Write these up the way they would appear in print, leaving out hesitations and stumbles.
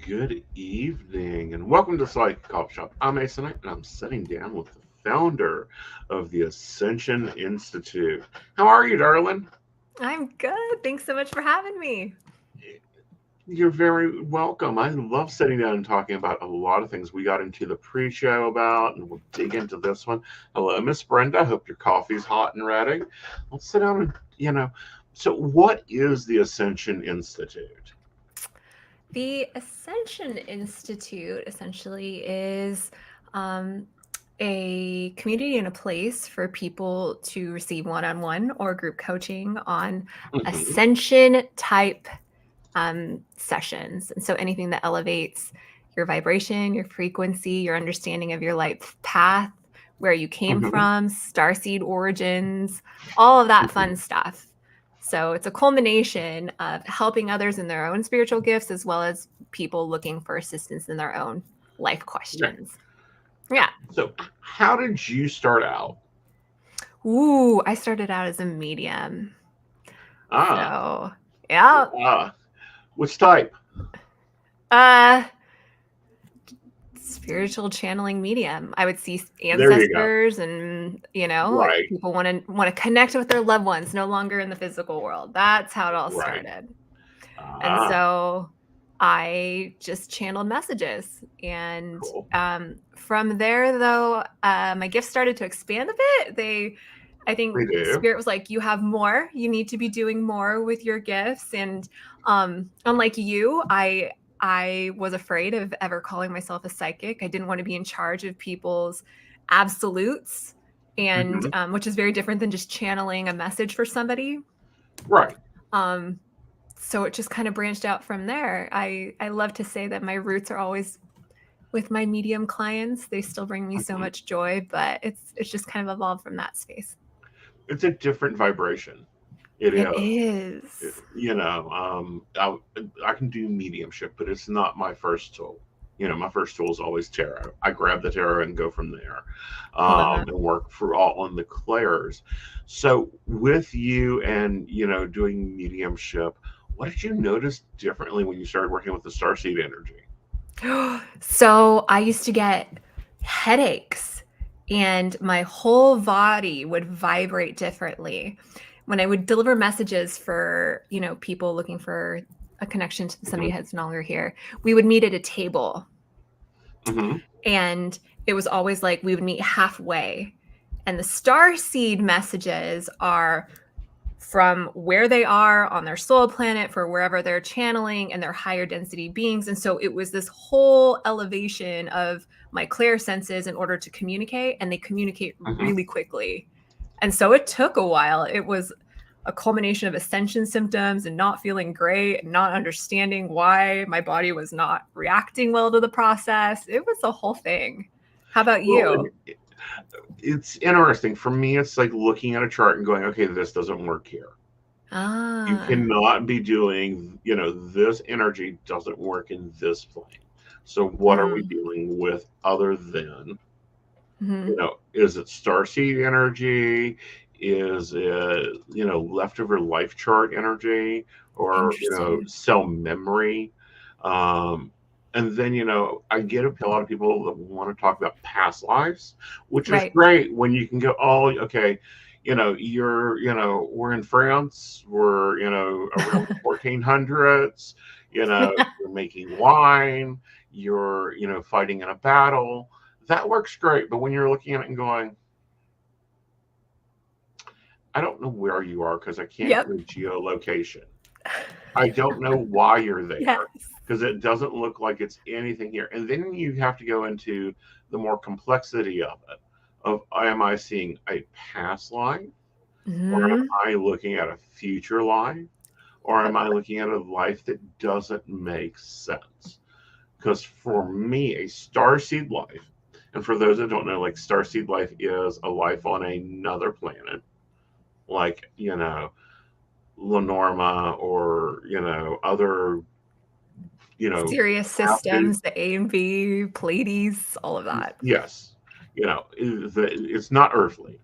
Good evening and welcome to Psych Coffee Shop. I'm Aeson Knight and I'm sitting down with the founder of the Ascension Institute. How are you, darling? I'm good. Thanks so much for having me. You're very welcome. I love sitting down and talking about a lot of things we got into the pre-show about, and we'll dig into this one. Hello, Miss Brenda. Hope your coffee's hot and ready. Let's sit down so what is the Ascension Institute? The Ascension Institute essentially is a community and a place for people to receive one-on-one or group coaching on ascension type sessions. And so anything that elevates your vibration, your frequency, your understanding of your life path, where you came from, starseed origins, all of that fun stuff. So it's a culmination of helping others in their own spiritual gifts, as well as people looking for assistance in their own life questions. Yeah. So how did you start out? Ooh, I started out as a medium. So, yeah. Which type? Spiritual channeling medium. I would see ancestors and right. People want to connect with their loved ones no longer in the physical world. That's how it all started. And so I just channeled messages, and from there, though, my gifts started to expand a bit. I think Spirit was like, you have more, you need to be doing more with your gifts. And unlike you, I was afraid of ever calling myself a psychic. I didn't want to be in charge of people's absolutes, and which is very different than just channeling a message for somebody. Right. So it just kind of branched out from there. I love to say that my roots are always with my medium clients. They still bring me so much joy, but it's just kind of evolved from that space. It's a different vibration. It is. I can do mediumship, but it's not my first tool. My first tool is always tarot. I grab the tarot and go from there, and work for all on the clairs. So with you and doing mediumship, what did you notice differently when you started working with the starseed energy? So I used to get headaches, and my whole body would vibrate differently when I would deliver messages for, people looking for a connection to somebody that's no longer here. We would meet at a table, and it was always like we would meet halfway. And the starseed messages are from where they are on their soul planet for wherever they're channeling, and their higher density beings. And so it was this whole elevation of my clair senses in order to communicate, and they communicate really quickly. And so it took a while. It was a culmination of ascension symptoms and not feeling great and not understanding why my body was not reacting well to the process. It was a whole thing. How about you? It's interesting. For me, it's like looking at a chart and going, okay, this doesn't work here. You cannot be doing, this energy doesn't work in this plane. So what are we dealing with other than, is it starseed energy? Is it, leftover life chart energy, or, cell memory? And then, I get a lot of people that want to talk about past lives, which is great when you can go, oh, okay, we're in France, we're, around the 1400s, you're making wine, you're, fighting in a battle. That works great. But when you're looking at it and going, I don't know where you are because I can't get geolocation. I don't know why you're there Yes. because it doesn't look like it's anything here. And then you have to go into the more complexity of it. Of am I seeing a past life, or am I looking at a future life, or am Yep. I looking at a life that doesn't make sense? Because for me, a starseed life, and for those that don't know, like starseed life is a life on another planet, like Lenormand or other Serious habitated. systems, the A and B, Pleiades, all of that. Yes, it's not earthly,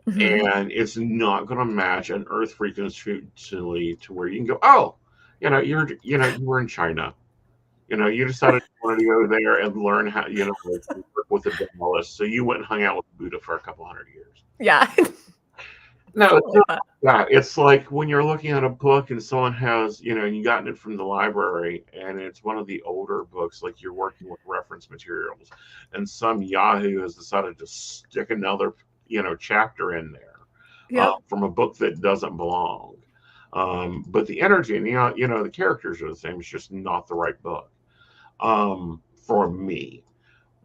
Mm-hmm. and it's not going to match an Earth frequency to where you can go. Oh, you were in China. You decided you wanted to go there and learn how like, work with the Taoists, so you went and hung out with Buddha for a couple hundred years. Yeah. No, it's like not that. It's like when you're looking at a book and someone has, you gotten it from the library and it's one of the older books, like you're working with reference materials, and some Yahoo has decided to stick another, chapter in there Yep. from a book that doesn't belong. But the energy and the characters are the same. It's just not the right book for me.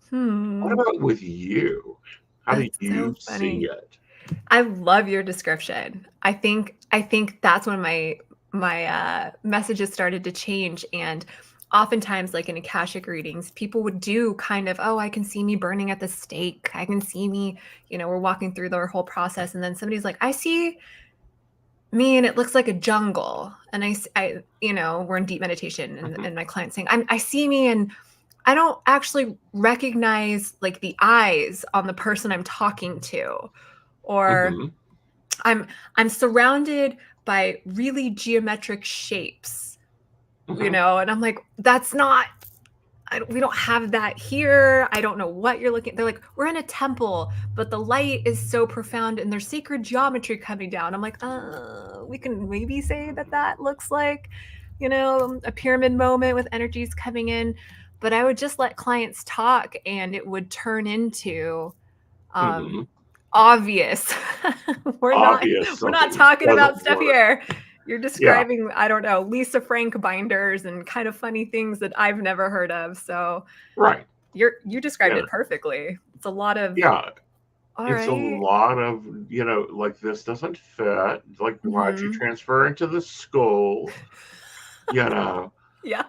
What about with you? How do That's you so see funny. it? I love your description. I think that's when my messages started to change. And oftentimes, like in Akashic readings, people would do kind of, oh, I can see me burning at the stake. I can see me, we're walking through their whole process. And then somebody's like, I see me and it looks like a jungle. And we're in deep meditation Mm-hmm. and my client's saying, I see me and I don't actually recognize like the eyes on the person I'm talking to. Or Mm-hmm. I'm surrounded by really geometric shapes, Mm-hmm. and I'm like, that's not, we don't have that here. I don't know what you're looking. They're like, we're in a temple, but the light is so profound and there's sacred geometry coming down. I'm like, we can maybe say that looks like, a pyramid moment with energies coming in. But I would just let clients talk and it would turn into Mm-hmm. obvious. we're not Obvious we're not something talking about doesn't stuff work. here. You're Yeah, describing, I don't know, Lisa Frank binders and kind of funny things that I've never heard of. So right. you described Yeah, it perfectly. It's a lot of, yeah. all It's a right. lot of, like this doesn't fit. Like, why'd you Mm-hmm. transfer into the school? You know, Yeah.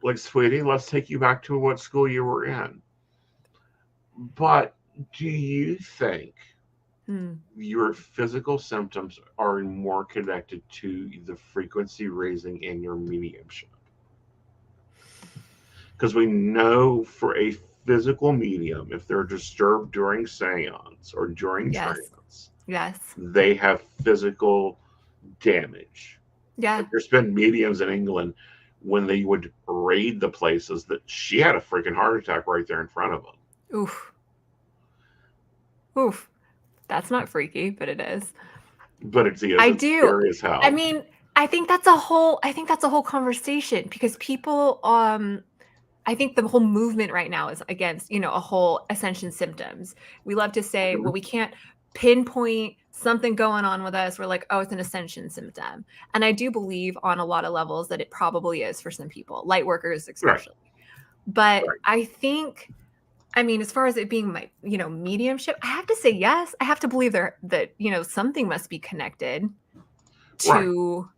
like, sweetie, let's take you back to what school you were in. But do you think Hmm. your physical symptoms are more connected to the frequency raising in your mediumship? Because we know for a physical medium, if they're disturbed during seance or during Yes. trance, Yes. they have physical damage. Yeah. Like there's been mediums in England when they would raid the places that she had a freaking heart attack right there in front of them. Oof. Oof. That's not freaky, but it is. But it is, I it's do. scary as I hell. mean, I think that's a whole conversation because people I think the whole movement right now is against, a whole ascension symptoms. We love to say, Mhm. well, we can't pinpoint something going on with us. We're like, oh, it's an ascension symptom. And I do believe on a lot of levels that it probably is for some people, light workers Right, especially. But right. I think, I mean, as far as it being my, mediumship, I have to say yes. I have to believe that, something must be connected Right. to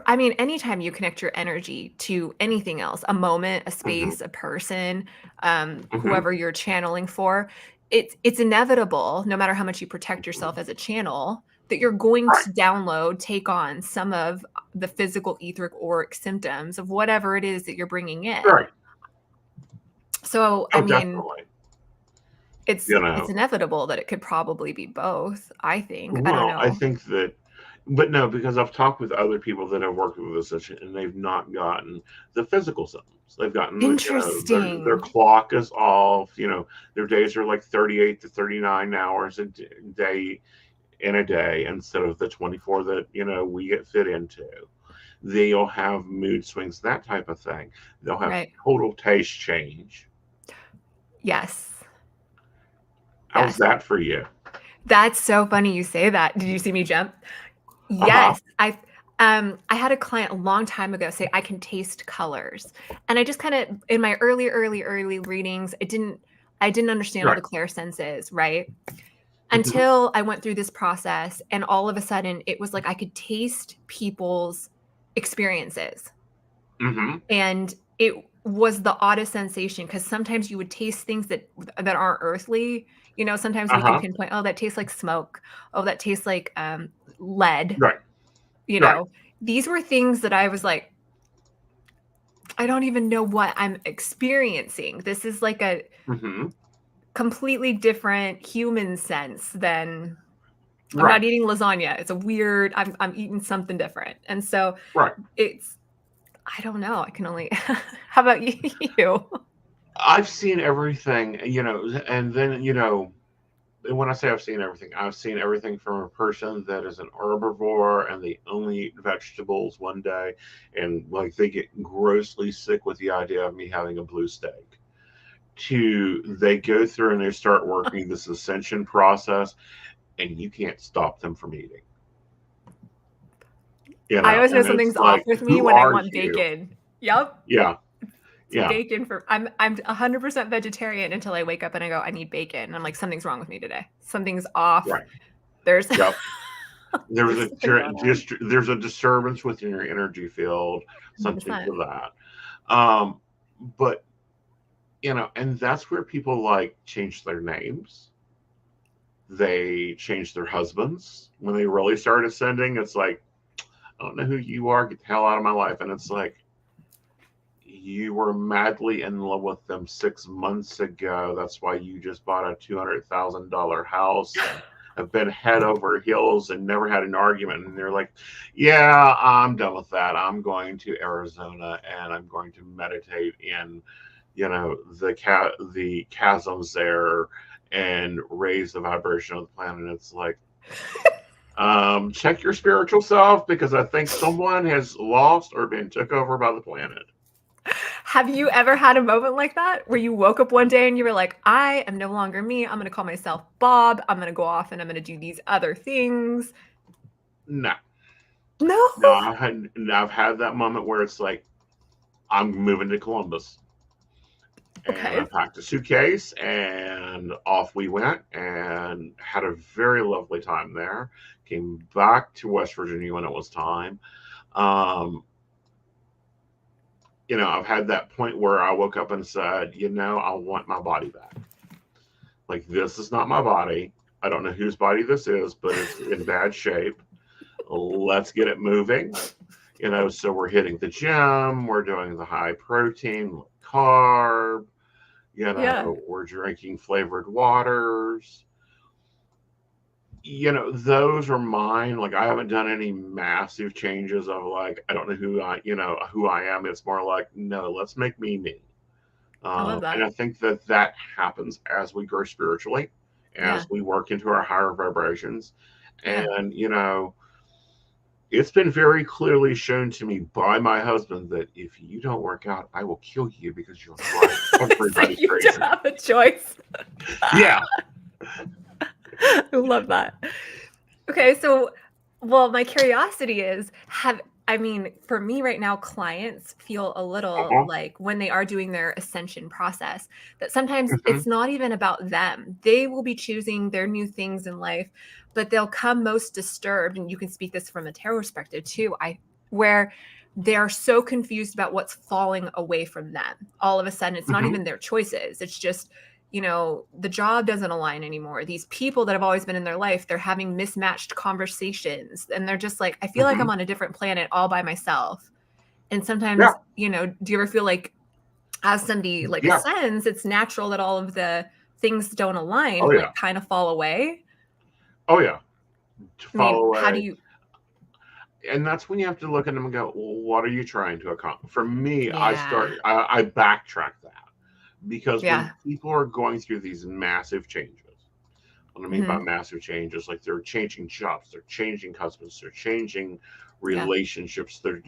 I mean, anytime you connect your energy to anything else, a moment, a Hmm. space, a person, Hmm. whoever you're channeling for, it's inevitable, no matter how much you protect yourself as a channel, that you're going Right, to download, take on some of the physical etheric auric symptoms of whatever it is that you're bringing in. right. So, I Oh, mean, definitely. it's You it's know, inevitable that it could probably be both, I think. I don't well, I know. think that, but no, because I've talked with other people that have worked with this and they've not gotten the physical symptoms. They've gotten, their Interesting. clock is off. Their days are like 38 to 39 hours a day in a day instead of the 24 that we get fit into. They'll have mood swings, that type of thing. They'll have Right. total taste change. Yes. How's Yes. that for you? That's so funny you say that. Did you see me jump? Uh huh. Yes, I had a client a long time ago say, I can taste colors. And I just kind of, in my early readings, I didn't understand all the clairsenses, right? Until I went through this process, and all of a sudden it was like I could taste people's experiences. And it was the oddest sensation, because sometimes you would taste things that aren't earthly. You know, sometimes we can pinpoint, oh, that tastes like smoke. Oh, that tastes like lead. You know, these were things that I was like, I don't even know what I'm experiencing. This is like a completely different human sense than I'm not eating lasagna. It's a weird, I'm eating something different. And so it's, I don't know. I can only, how about you? I've seen everything, you know, and then, you know, when I say I've seen everything from a person that is an herbivore and they only eat vegetables one day, and like they get grossly sick with the idea of me having a blue steak, to they go through and they start working this ascension process, and you can't stop them from eating. You know, I always know something's off with me when I want bacon. Yep. Yeah. Bacon for I'm 100% vegetarian until I wake up and I go, I need bacon. And I'm like, something's wrong with me today. Something's off. There's there's a disturbance within your energy field, something 100%. To that. But you know, and that's where people like change their names. They change their husbands when they really start ascending. It's like, I don't know who you are. Get the hell out of my life. And it's like, you were madly in love with them 6 months ago. That's why you just bought a $200,000 house and have been head over heels and never had an argument. And they're like, yeah, I'm done with that. I'm going to Arizona and I'm going to meditate in, you know, the chasms there and raise the vibration of the planet. And it's like, check your spiritual self, because I think someone has lost or been took over by the planet. Have you ever had a moment like that where you woke up one day and you were like, I am no longer me. I'm going to call myself Bob. I'm going to go off and I'm going to do these other things? No. No, I've had that moment where it's like, I'm moving to Columbus. Okay. And I packed a suitcase and off we went and had a very lovely time there. Came back to West Virginia when it was time. You know, I've had that point where I woke up and said, you know, I want my body back. Like, this is not my body. I don't know whose body this is, but it's in bad shape. Let's get it moving. You know, so we're hitting the gym. We're doing the high protein, carb. You know, we're drinking flavored waters. You know, those are mine. Like, I haven't done any massive changes of like, I don't know who I am. It's more like, no, let's make me me. I love that. And I think that happens as we grow spiritually, as we work into our higher vibrations. And, you know, it's been very clearly shown to me by my husband that if you don't work out, I will kill you, because you'll drive everybody you crazy. You don't have a choice. Yeah. I love that. Okay, so, well, my curiosity is, for me right now, clients feel a little like when they are doing their ascension process, that sometimes it's not even about them. They will be choosing their new things in life, but they'll come most disturbed, and you can speak this from a tarot perspective too, where they're so confused about what's falling away from them. All of a sudden, it's not even their choices. It's just, you know, the job doesn't align anymore. These people that have always been in their life, they're having mismatched conversations, and they're just like, I feel like I'm on a different planet all by myself. And sometimes, you know, do you ever feel like, as somebody like ascends, it's natural that all of the things don't align, like kind of fall away? Oh yeah. Fall away. How do you? And that's when you have to look at them and go, well, what are you trying to accomplish? For me, I backtrack that. Because when people are going through these massive changes, what I mean by massive changes, like they're changing jobs, they're changing husbands, they're changing relationships, they're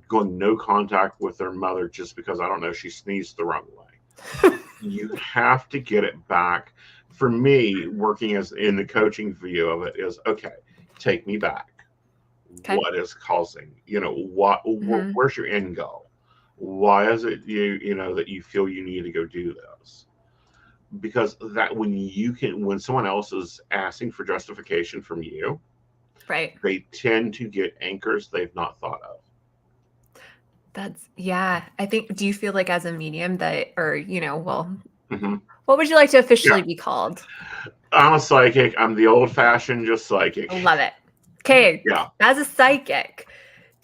going no contact with their mother just because, I don't know, she sneezed the wrong way. You have to get it back. For me, working as in the coaching view of it is, okay, take me back. Okay. what is causing, where's your end goal? Why is it that you feel you need to go do this? Because that when someone else is asking for justification from you, right, they tend to get anchors they've not thought of. I think, do you feel like as a medium that, or, Mm-hmm. what would you like to officially Yeah. be called? I'm a psychic. I'm the old-fashioned just psychic. Love it. Okay. Yeah. As a psychic,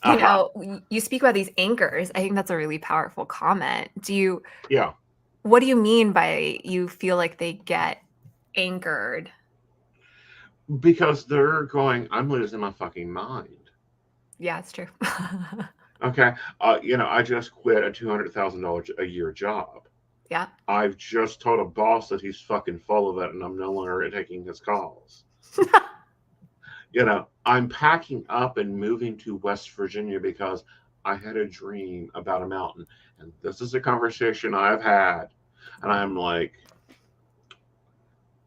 Uh-huh. you speak about these anchors. I think that's a really powerful comment. Yeah. What do you mean by you feel like they get anchored? Because they're going, I'm losing my fucking mind. Yeah, it's true. Okay. I just quit a $200,000 a year job. Yeah. I've just told a boss that he's fucking full of it and I'm no longer taking his calls. I'm packing up and moving to West Virginia because I had a dream about a mountain. And this is a conversation I've had. And I'm like,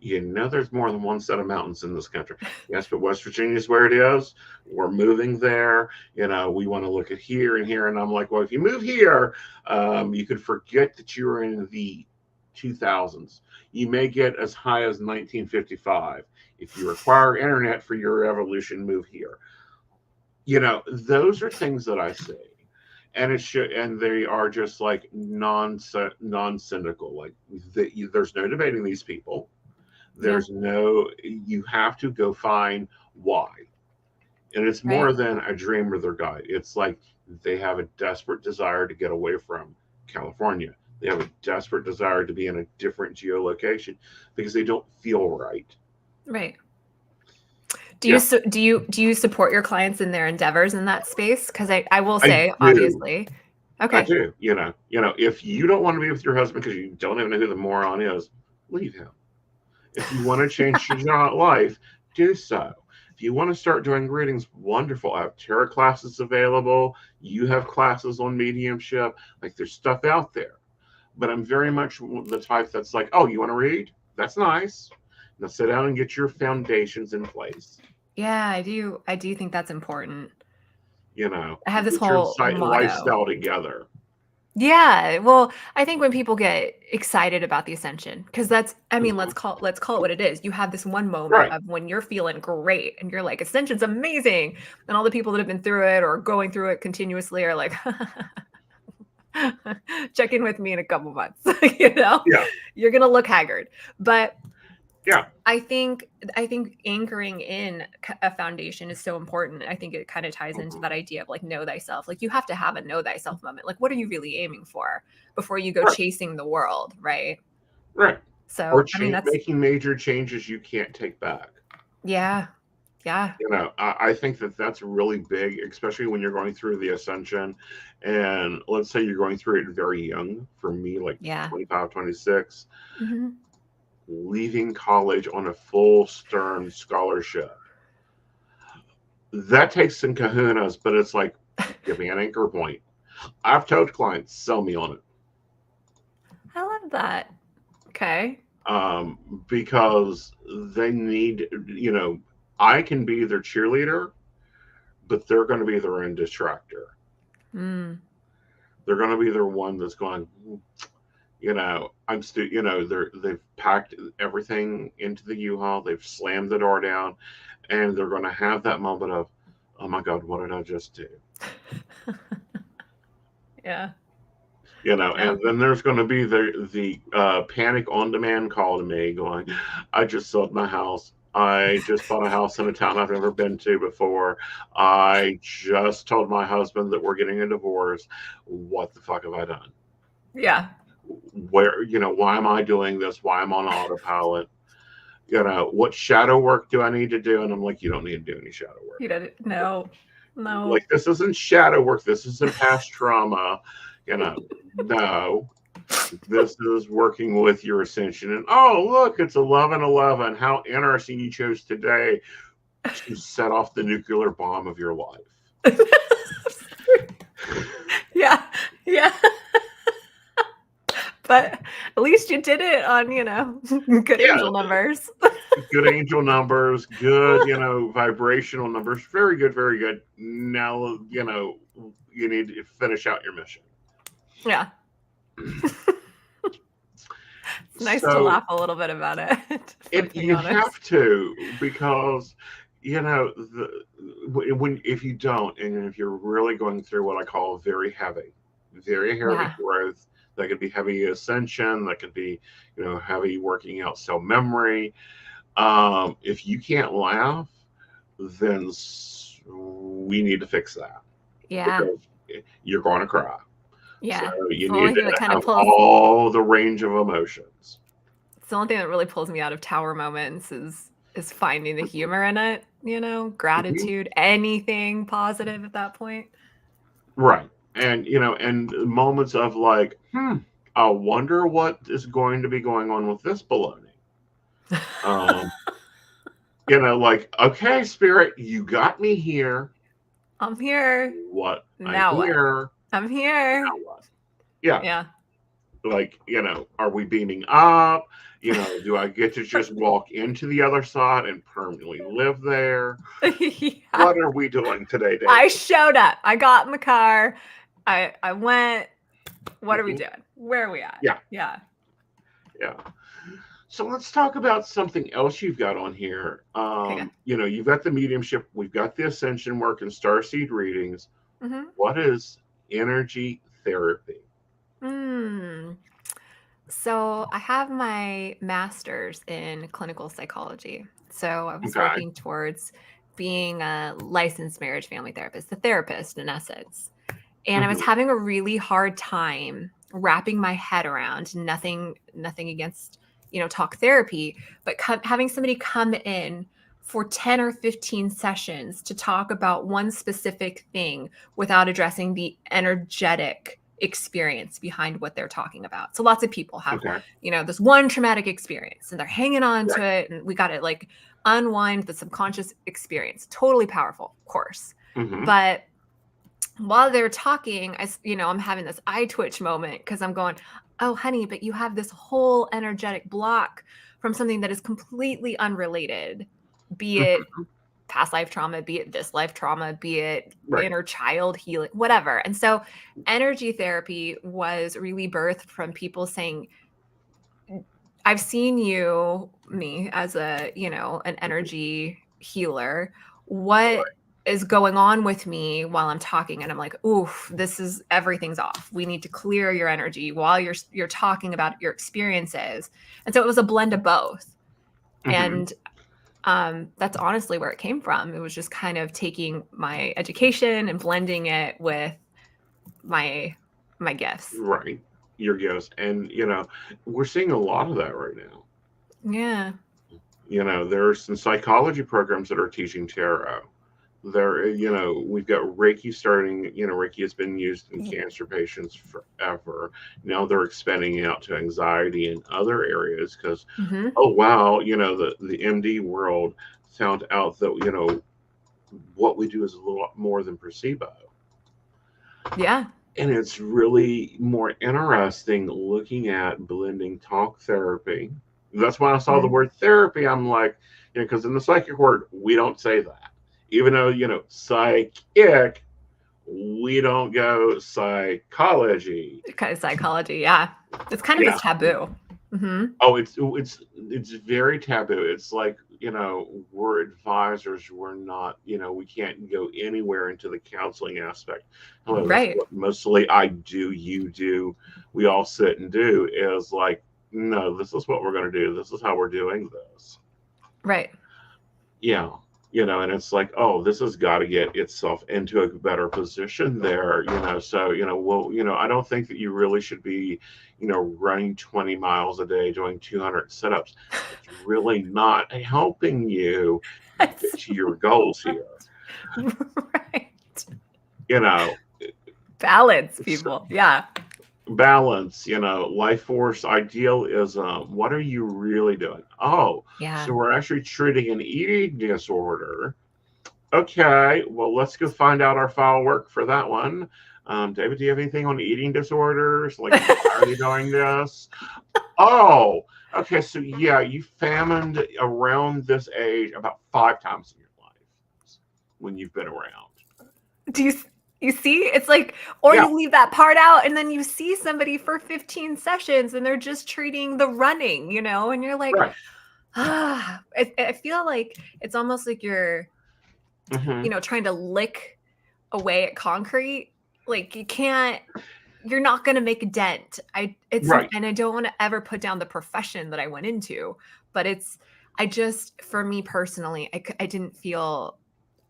there's more than one set of mountains in this country. Yes, but West Virginia is where it is. We're moving there. We want to look at here and here. And I'm like, well, if you move here, you could forget that you were in the 2000s. You may get as high as 1955. If you require internet for your evolution, move here. Those are things that I say. And and they are just like non-cynical. Like there's no debating these people. You have to go find why. And it's more than a dream or their guide. It's like they have a desperate desire to get away from California. They have a desperate desire to be in a different geolocation because they don't feel right. Right. Do you support your clients in their endeavors in that space? Because I will say, obviously. Okay. I do. If you don't want to be with your husband because you don't even know who the moron is, leave him. If you want to change your life, do so. If you want to start doing readings, wonderful. I have tarot classes available. You have classes on mediumship. Like there's stuff out there. But I'm very much the type that's like, oh, you want to read? That's nice. Now sit down and get your foundations in place. Yeah, I do. I do think that's important. I have this whole lifestyle together. Yeah. Well, I think when people get excited about the ascension, because let's call it what it is. You have this one moment of when you're feeling great and you're like, ascension's amazing. And all the people that have been through it or going through it continuously are like, check in with me in a couple months. Yeah. You're going to look haggard. But yeah, I think anchoring in a foundation is so important. I think it kind of ties into that idea of like, know thyself. Like you have to have a know thyself moment. Like, what are you really aiming for before you go chasing the world? Right. Right. So or that's making major changes you can't take back. Yeah. Yeah. I think that's really big, especially when you're going through the ascension. And let's say you're going through it very young. For me, like 25, 26. Mm-hmm. Leaving college on a full Stern scholarship. That takes some kahunas, but it's like, give me an anchor point. I've told clients, sell me on it. I love that. Okay. Because they need, I can be their cheerleader, but they're going to be their own distractor. They're going to be their one that's going, they've packed everything into the U-Haul, they've slammed the door down, and they're going to have that moment of, oh my God, what did I just do? Yeah. And then there's going to be the panic on demand call to me going, I just sold my house. I just bought a house in a town I've never been to before. I just told my husband that we're getting a divorce. What the fuck have I done? Yeah. Where, why am I doing this? Why am I on autopilot? What shadow work do I need to do? And I'm like, you don't need to do any shadow work. You don't. No. Like, this isn't shadow work. This isn't past trauma. No. This is working with your ascension. And oh, look, it's 11/11. How interesting you chose today to set off the nuclear bomb of your life. Yeah. But at least you did it on, good angel numbers. good angel numbers, good, vibrational numbers. Very good, very good. Now, you need to finish out your mission. Yeah. It's nice to So laugh a little bit about it. you have to, because if you don't, and if you're really going through what I call very heavy growth, that could be heavy ascension, that could be heavy working out cell memory. If you can't laugh, then we need to fix that. Yeah. Because you're going to cry. Yeah. So you need to kind have all the range of emotions. It's the only thing that really pulls me out of tower moments is finding the humor in it, gratitude, anything positive at that point. Right. And, and moments of like, I wonder what is going to be going on with this baloney. Like, okay, spirit, you got me here. I'm here. What? Now I'm here. What? I'm here. Now what? Yeah. Yeah. Like, are we beaming up? Do I get to just walk into the other side and permanently live there? Yeah. What are we doing today, Dave? I showed up. I got in the car. I went. What are we doing? Where are we at? Yeah. Yeah. Yeah. So let's talk about something else you've got on here. You've got the mediumship, we've got the ascension work and starseed readings. Mm-hmm. What is energy therapy? So I have my master's in clinical psychology. So I was working towards being a licensed marriage family therapist, a therapist in essence. And I was having a really hard time wrapping my head around nothing against, talk therapy, but having somebody come in for 10 or 15 sessions to talk about one specific thing without addressing the energetic experience behind what they're talking about. So lots of people have, this one traumatic experience and they're hanging on to it, and we got to like unwind the subconscious experience. Totally powerful, of course. But while they're talking, I'm having this eye twitch moment because I'm going, oh, honey, but you have this whole energetic block from something that is completely unrelated, be it past life trauma, be it this life trauma, be it inner child healing, whatever. And so energy therapy was really birthed from people saying, I've seen me as an energy healer. What is going on with me while I'm talking? And I'm like, oof, everything's off. We need to clear your energy while you're talking about your experiences. And so it was a blend of both. And that's honestly where it came from. It was just kind of taking my education and blending it with my gifts. Right. Your gifts. And, we're seeing a lot of that right now. Yeah. There's some psychology programs that are teaching tarot. We've got Reiki starting, Reiki has been used in cancer patients forever. Now they're expanding out to anxiety and other areas because, oh, wow, the MD world found out that, what we do is a lot more than placebo. Yeah. And it's really more interesting looking at blending talk therapy. That's why I saw the word therapy. I'm like, because in the psychic word, we don't say that. Even though, psychic, we don't go psychology. Psychology, yeah. It's kind of just taboo. Oh, it's very taboo. It's like, we're advisors. We're not, we can't go anywhere into the counseling aspect. Right. What mostly I do, you do, we all sit and do is like, no, this is what we're going to do. This is how we're doing this. Right. Yeah. And it's like, oh, this has got to get itself into a better position there, so, I don't think that you really should be, running 20 miles a day, doing 200 sit-ups. It's really not helping you get to your goals here. Right. Balance, people. Yeah. Balance, life force, idealism. What are you really doing? Oh, yeah. So we're actually treating an eating disorder. Okay, well, let's go find out our file work for that one. David, do you have anything on eating disorders? Like, why are you doing this? Oh, okay. So yeah, you famined around this age about 5 times in your life when you've been around. Do you see? It's like, or Yeah. you leave that part out and then you see somebody for 15 sessions and they're just treating the running, you know, and you're like, Right. I feel like it's almost like you're, Mm-hmm. trying to lick away at concrete. Like you're not going to make a dent. Right. And I don't want to ever put down the profession that I went into, but for me personally, I didn't feel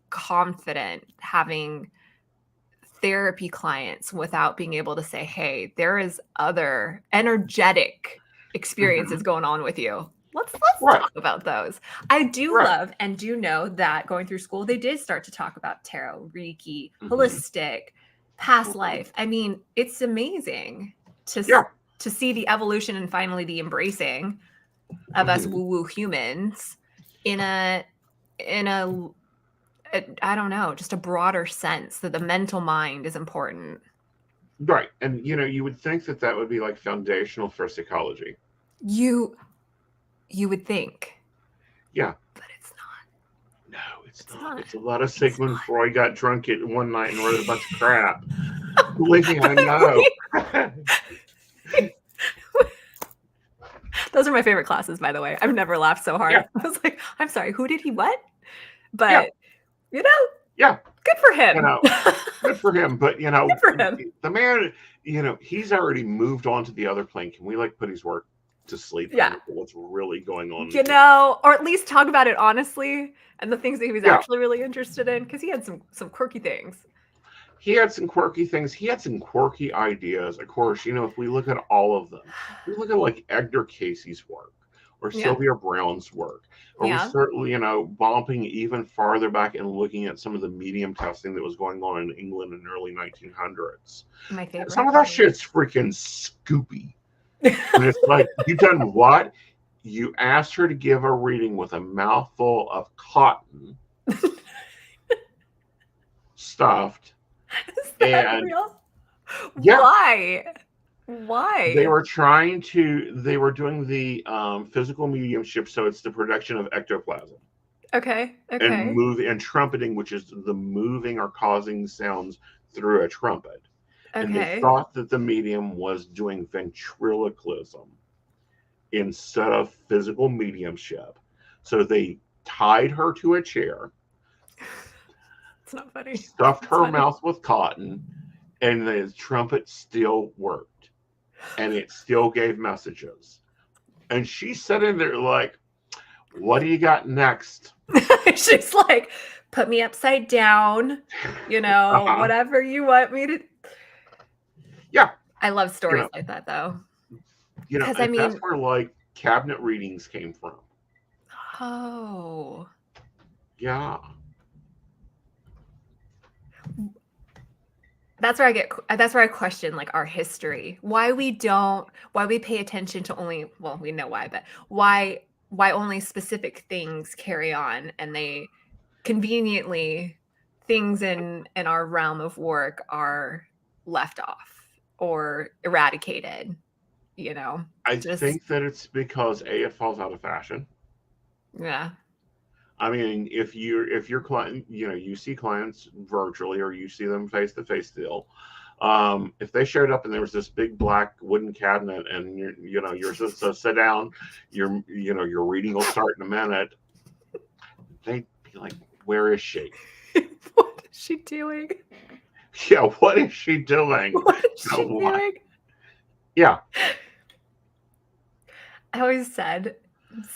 confident having therapy clients without being able to say, hey, there is other energetic experiences going on with you. Let's Right. talk about those. I do Right. love and do know that going through school, they did start to talk about tarot, Reiki, Mm-hmm. holistic, past Mm-hmm. life. I mean, it's amazing to see the evolution and finally the embracing of us woo-woo humans in a I don't know, just a broader sense that the mental mind is important. Right. And you would think that that would be like foundational for psychology. You would think. Yeah. But it's not. No, it's not. It's a lot of Sigmund Freud got drunk at one night and wrote a bunch of crap. Believe me, I know. Those are my favorite classes, by the way. I've never laughed so hard. Yeah. I was like, I'm sorry, who did he what? But yeah. Good for him. Good for him. But good for him. The man, he's already moved on to the other plane. Can we put his work to sleep? Yeah. And what's really going on? Or at least talk about it honestly and the things that he was actually really interested in, because he had some quirky things. He had some quirky things. He had some quirky ideas. Of course, if we look at all of them, we look at like Edgar Casey's work or Sylvia Brown's work, or we certainly, bumping even farther back and looking at some of the medium testing that was going on in England in the early 1900s. My favorite. Some of that shit's freaking scoopy. And it's like, you done what? You asked her to give a reading with a mouthful of cotton stuffed. Is that real? Yeah. Why? They were doing the physical mediumship, so it's the production of ectoplasm. Okay. And trumpeting, which is the moving or causing sounds through a trumpet. Okay. And they thought that the medium was doing ventriloquism instead of physical mediumship. So they tied her to a chair. It's not funny. Stuffed her mouth with cotton, and the trumpet still worked. And it still gave messages. And she's sitting there like, what do you got next? She's like, put me upside down, whatever you want me to. Yeah. I love stories like that, though. Because that's where cabinet readings came from. Oh. Yeah. That's where I question our history. Why we pay attention to only, well, we know why, but why only specific things carry on, and they conveniently, things in our realm of work are left off or eradicated, I think that it's because it falls out of fashion. Yeah. I mean, if your client, you see clients virtually or you see them face to face still, if they showed up and there was this big black wooden cabinet and you're just so sit down, your reading will start in a minute, they'd be like, where is she? What is she doing? Yeah, what is she doing? What is she doing? Yeah. I always said,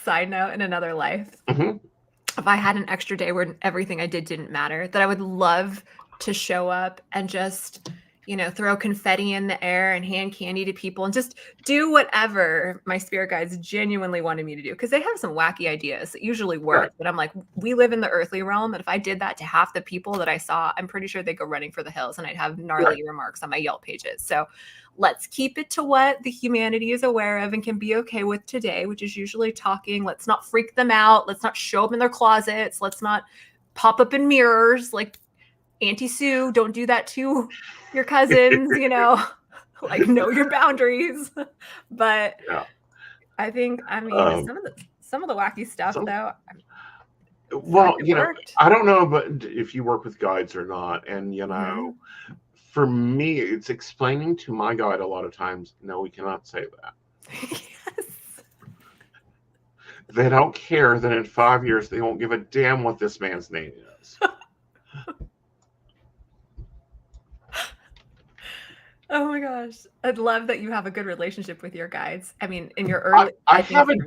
side note, in another life, if I had an extra day where everything I did didn't matter, that I would love to show up and just, throw confetti in the air and hand candy to people and just do whatever my spirit guides genuinely wanted me to do. Because they have some wacky ideas that usually work. Right. But I'm like, we live in the earthly realm. And if I did that to half the people that I saw, I'm pretty sure they'd go running for the hills and I'd have gnarly remarks on my Yelp pages. So let's keep it to what the humanity is aware of and can be okay with today, which is usually talking. Let's not freak them out. Let's not show them in their closets. Let's not pop up in mirrors like Auntie Sue. Don't do that to your cousins, know your boundaries. But I think, I mean, some of the wacky stuff though. Well, I don't know, but if you work with guides or not, and for me, it's explaining to my guide a lot of times. No, we cannot say that. Yes. They don't care that in 5 years they won't give a damn what this man's name is. Oh my gosh. I'd love that you have a good relationship with your guides. I mean, in your early I haven't.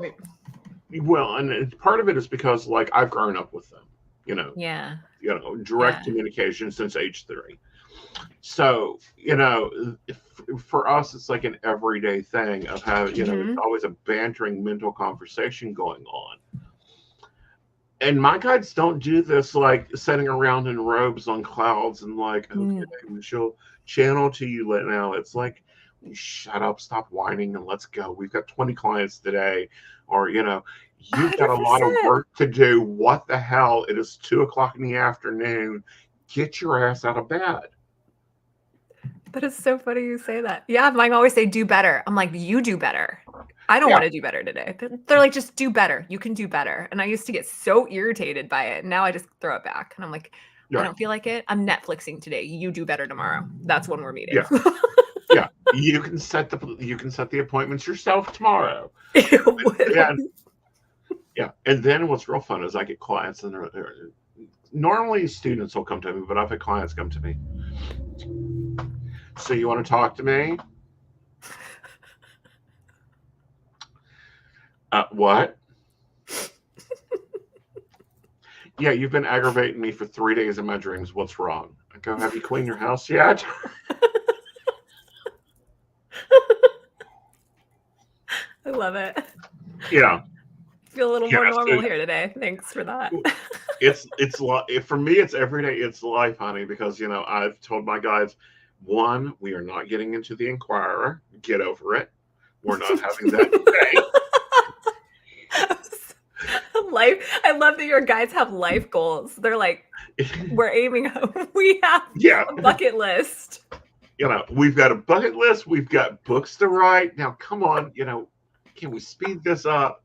Well, and part of it is because like I've grown up with them, Yeah. direct communication since age 3. So, for us, it's like an everyday thing of having, it's always a bantering mental conversation going on. And my guides don't do this like sitting around in robes on clouds and like, okay, she'll channel to you now. It's like, shut up, stop whining, and let's go. We've got 20 clients today, or you've got 100%. A lot of work to do. What the hell? It is 2:00 in the afternoon. Get your ass out of bed. But it's so funny you say that. Yeah, mine always say do better. I'm like, you do better. I don't want to do better today. They're like, just do better. You can do better. And I used to get so irritated by it. And now I just throw it back. And I'm like, I don't feel like it. I'm Netflixing today. You do better tomorrow. That's when we're meeting. Yeah. You can set the appointments yourself tomorrow. And then what's real fun is I get clients, and normally students will come to me, but I've had clients come to me. So you want to talk to me? What? Yeah, you've been aggravating me for 3 days in my dreams. What's wrong? I go, have you cleaned your house yet? I love it. Yeah. Feel a little more normal here today. Thanks for that. For me, it's every day. It's life, honey, because, I've told my guides, 1, we are not getting into the Inquirer. Get over it. We're not having that today. I love that your guides have life goals. They're like, we're aiming, we have a bucket list. We've got a bucket list. We've got books to write. Now, come on, can we speed this up?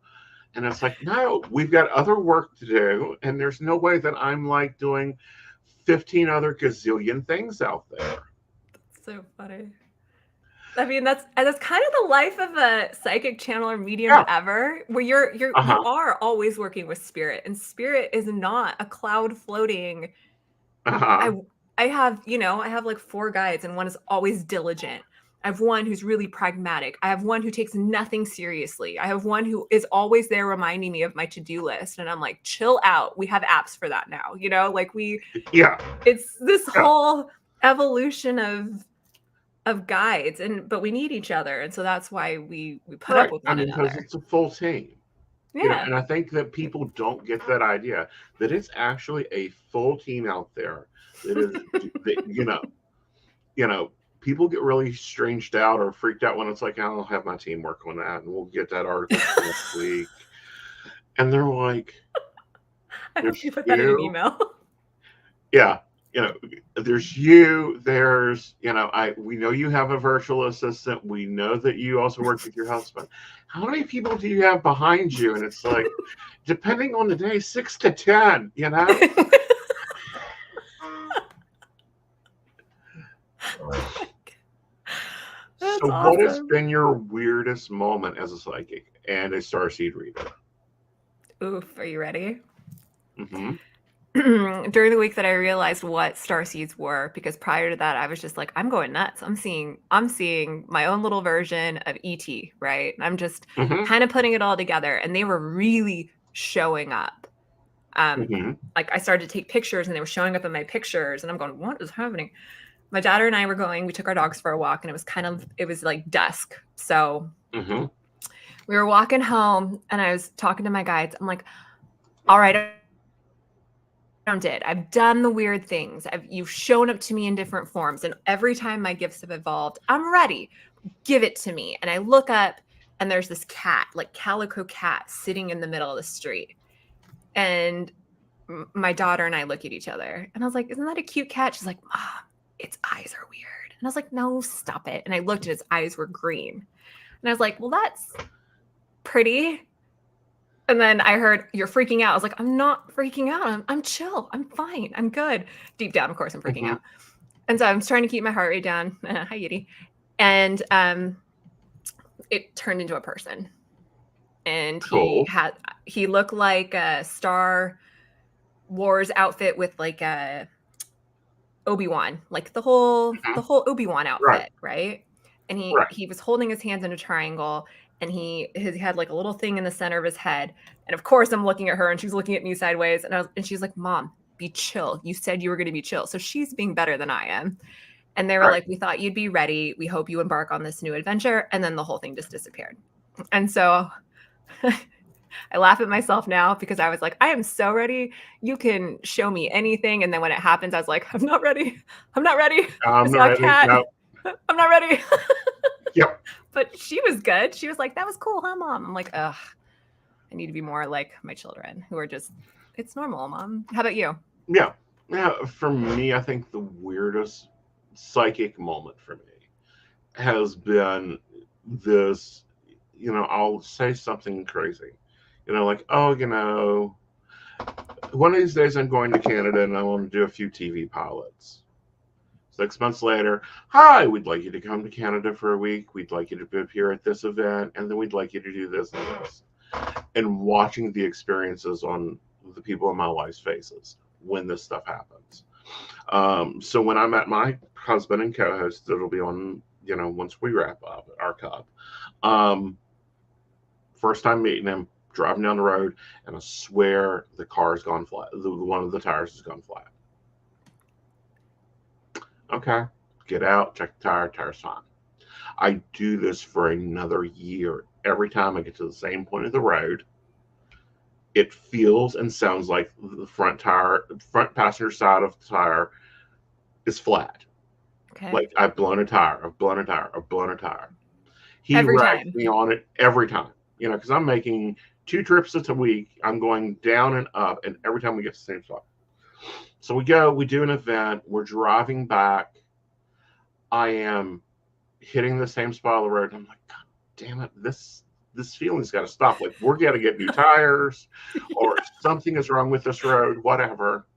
And it's like, no, we've got other work to do. And there's no way that I'm like doing 15 other gazillion things out there. That's so funny. I mean, that's kind of the life of a psychic channel or medium ever, where you are always working with spirit, and spirit is not a cloud floating. I have like 4 guides, and one is always diligent. I have one who's really pragmatic. I have one who takes nothing seriously. I have one who is always there reminding me of my to-do list. And I'm like, chill out. We have apps for that now. It's this whole evolution of guides, but we need each other. And so that's why we put up with one another. Because it's a full team. Yeah. And I think that people don't get that idea that it's actually a full team out there that is, people get really stranged out or freaked out when it's like, I'll have my team work on that and we'll get that article next week. And they're like, I hope you put that in an email. Yeah. There's you, there's, we know you have a virtual assistant. We know that you also work with your husband. How many people do you have behind you? And it's like, depending on the day, 6 to 10, So awesome. What has been your weirdest moment as a psychic and a starseed reader? Oof, are you ready? Mm-hmm. During the week that I realized what starseeds were, because prior to that, I was just like, I'm going nuts. I'm seeing my own little version of ET, right? I'm just kind of putting it all together, and they were really showing up. Like I started to take pictures, and they were showing up in my pictures, and I'm going, what is happening? My daughter and I we took our dogs for a walk, and it was like dusk. So we were walking home, and I was talking to my guides. I'm like, all right, I've done the weird things. You've shown up to me in different forms. And every time my gifts have evolved, I'm ready. Give it to me. And I look up, and there's this cat, like calico cat, sitting in the middle of the street. And my daughter and I look at each other, and I was like, isn't that a cute cat? She's like, Mom, its eyes are weird. And I was like, no, stop it. And I looked, and its eyes were green. And I was like, well, that's pretty. And then I heard, you're freaking out. I was like, I'm not freaking out. I'm chill. I'm fine. I'm good. Deep down, of course, I'm freaking out. And so I'm trying to keep my heart rate down. Hi, Yeti. And it turned into a person. And he looked like a Star Wars outfit with like a Obi-Wan, like the whole Obi-Wan outfit, right? And he was holding his hands in a triangle, and he had like a little thing in the center of his head. And of course I'm looking at her, and she's looking at me sideways, and she's like, Mom, be chill. You said you were going to be chill. So she's being better than I am. And they were like, we thought you'd be ready. We hope you embark on this new adventure. And then the whole thing just disappeared. And so I laugh at myself now because I was like, I am so ready. You can show me anything. And then when it happens, I was like, I'm not ready. I'm not ready. I'm not ready. No. I'm not ready. Yep. But she was good. She was like, that was cool, huh, Mom? I'm like, ugh, I need to be more like my children who are just, it's normal, Mom. How about you? Yeah. For me, I think the weirdest psychic moment for me has been this, I'll say something crazy. Like, oh, one of these days I'm going to Canada and I want to do a few TV pilots. 6 months later, hi, we'd like you to come to Canada for a week. We'd like you to appear at this event, and then we'd like you to do this and this. And watching the experiences on the people in my life's faces when this stuff happens. So when I met my husband and co-host, it'll be on, once we wrap up our cup. First time meeting him, driving down the road, and I swear the car's gone flat. One of the tires has gone flat. Okay, get out, check the tire's fine. I do this for another year. Every time I get to the same point of the road, it feels and sounds like the front passenger side of the tire is flat. Okay. Like I've blown a tire. He rags me on it every time. Because I'm making 2 trips a week. I'm going down and up, and every time we get to the same spot. So we do an event. We're driving back. I am hitting the same spot of the road. And I'm like, God damn it, this feeling's got to stop. Like, we're going to get new tires, or something is wrong with this road, whatever.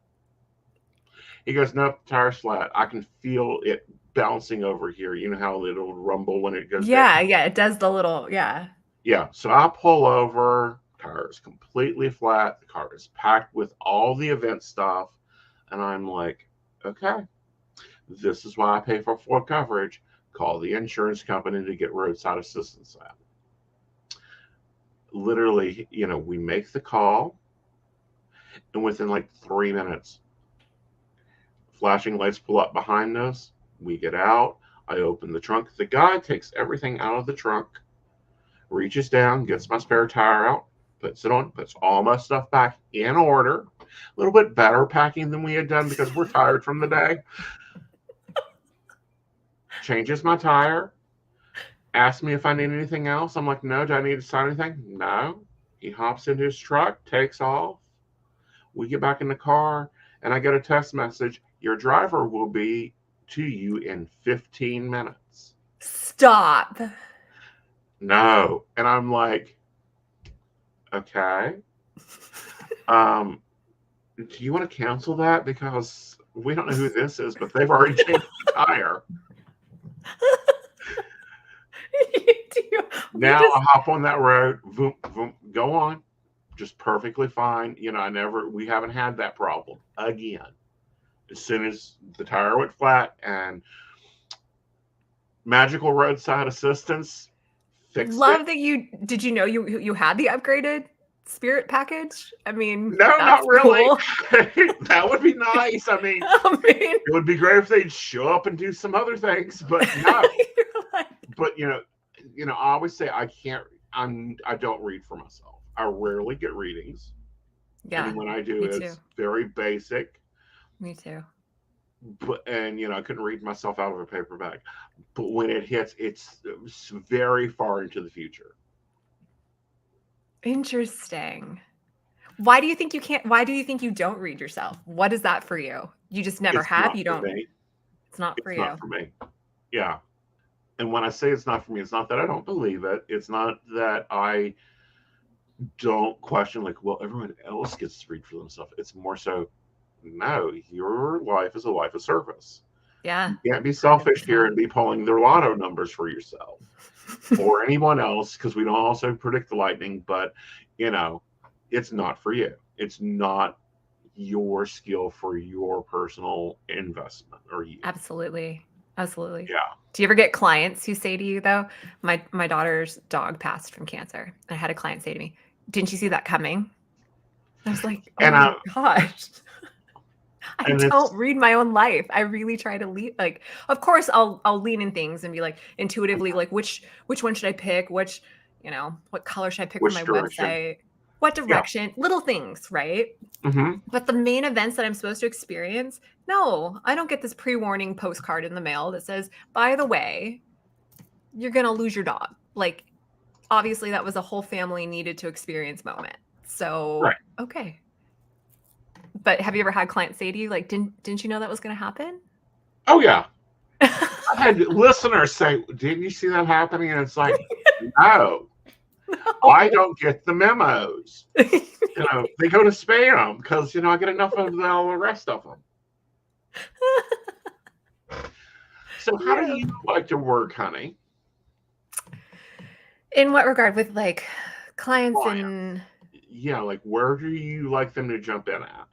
He goes, nope, the tire's flat. I can feel it bouncing over here. You know how it'll rumble when it goes down? Yeah, it does the little, yeah. Yeah, so I pull over, tire is completely flat, the car is packed with all the event stuff, and I'm like, okay, this is why I pay for full coverage. Call the insurance company to get roadside assistance out. Literally, we make the call, and within like 3 minutes, flashing lights pull up behind us. We get out. I open the trunk. The guy takes everything out of the trunk, reaches down, gets my spare tire out, puts it on, puts all my stuff back in order. A little bit better packing than we had done because we're tired from the day. Changes my tire. Asks me if I need anything else. I'm like, no, do I need to sign anything? No. He hops into his truck, takes off. We get back in the car, and I get a text message. Your driver will be to you in 15 minutes. Stop. No. And I'm like, okay. Do you want to cancel that? Because we don't know who this is, but they've already changed the tire. Now I hop on that road, boom, boom, go on. Just perfectly fine. We haven't had that problem again. As soon as the tire went flat and magical roadside assistance fixed it. That did you know you had the upgraded Spirit package? I mean, no, not really. Cool. That would be nice. I mean, it would be great if they'd show up and do some other things, but no. But I always say I don't read for myself. I rarely get readings. Yeah. And when I do, it's very basic. Me too. But I couldn't read myself out of a paper bag. But when it hits, it's very far into the future. Interesting. Why do you think you can't? Why do you think you don't read yourself? What is that for you? You just never have. You don't. It's not for you. It's not for me. Yeah. And when I say it's not for me, it's not that I don't believe it. It's not that I don't question like, well, everyone else gets to read for themselves. It's more so, no, your life is a life of service. Yeah. You can't be selfish here and be pulling their lotto numbers for yourself or anyone else, because we don't also predict the lightning, but it's not for you. It's not your skill for your personal investment or you. Absolutely. Absolutely. Yeah. Do you ever get clients who say to you, though, my daughter's dog passed from cancer? I had a client say to me, didn't you see that coming? I was like, oh my gosh. I don't read my own life. I really try to lead. Like, of course, I'll lean in things and be like intuitively, like which one should I pick? What color should I pick for my website? What direction? Little things, right? But the main events that I'm supposed to experience, no, I don't get this pre-warning postcard in the mail that says, by the way, you're gonna lose your dog. Like, obviously, that was a whole family needed to experience moment. So, okay. But have you ever had clients say to you, like, didn't you know that was going to happen? Oh, yeah. I had listeners say, didn't you see that happening? And it's like, no. I don't get the memos. They go to spam because, I get enough of all the rest of them. So how do you like to work, honey? In what regard? With like clients and... Yeah, like where do you like them to jump in at?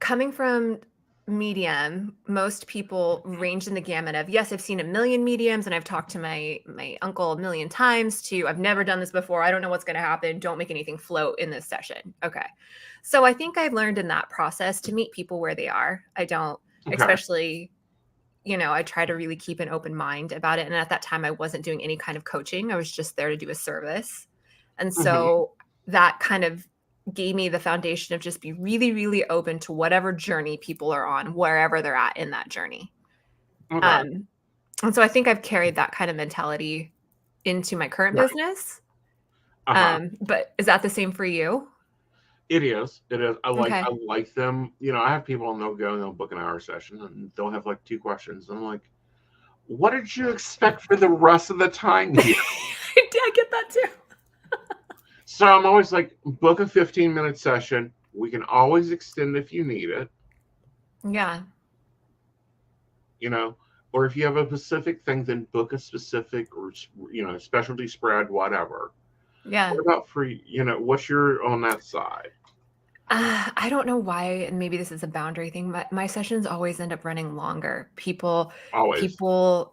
Coming from medium, most people range in the gamut of, yes, I've seen a million mediums and I've talked to my uncle a million times, to I've never done this before. I don't know what's going to happen. Don't make anything float in this session. Okay. So I think I've learned in that process to meet people where they are. I don't, especially, I try to really keep an open mind about it. And at that time, I wasn't doing any kind of coaching. I was just there to do a service. And so that kind of gave me the foundation of just be really, really open to whatever journey people are on, wherever they're at in that journey. And so I think I've carried that kind of mentality into my current business. But is that the same for you? It is. It is. I like them. I have people and they'll go and they'll book an hour session and they'll have like 2 questions. And I'm like, what did you expect for the rest of the time here? I get that too. So I'm always like, book a 15-minute session. We can always extend if you need it. Yeah. Or if you have a specific thing, then book a specific or, specialty spread, whatever. Yeah. What about free? What's your on that side? I don't know why, and maybe this is a boundary thing, but my sessions always end up running longer. People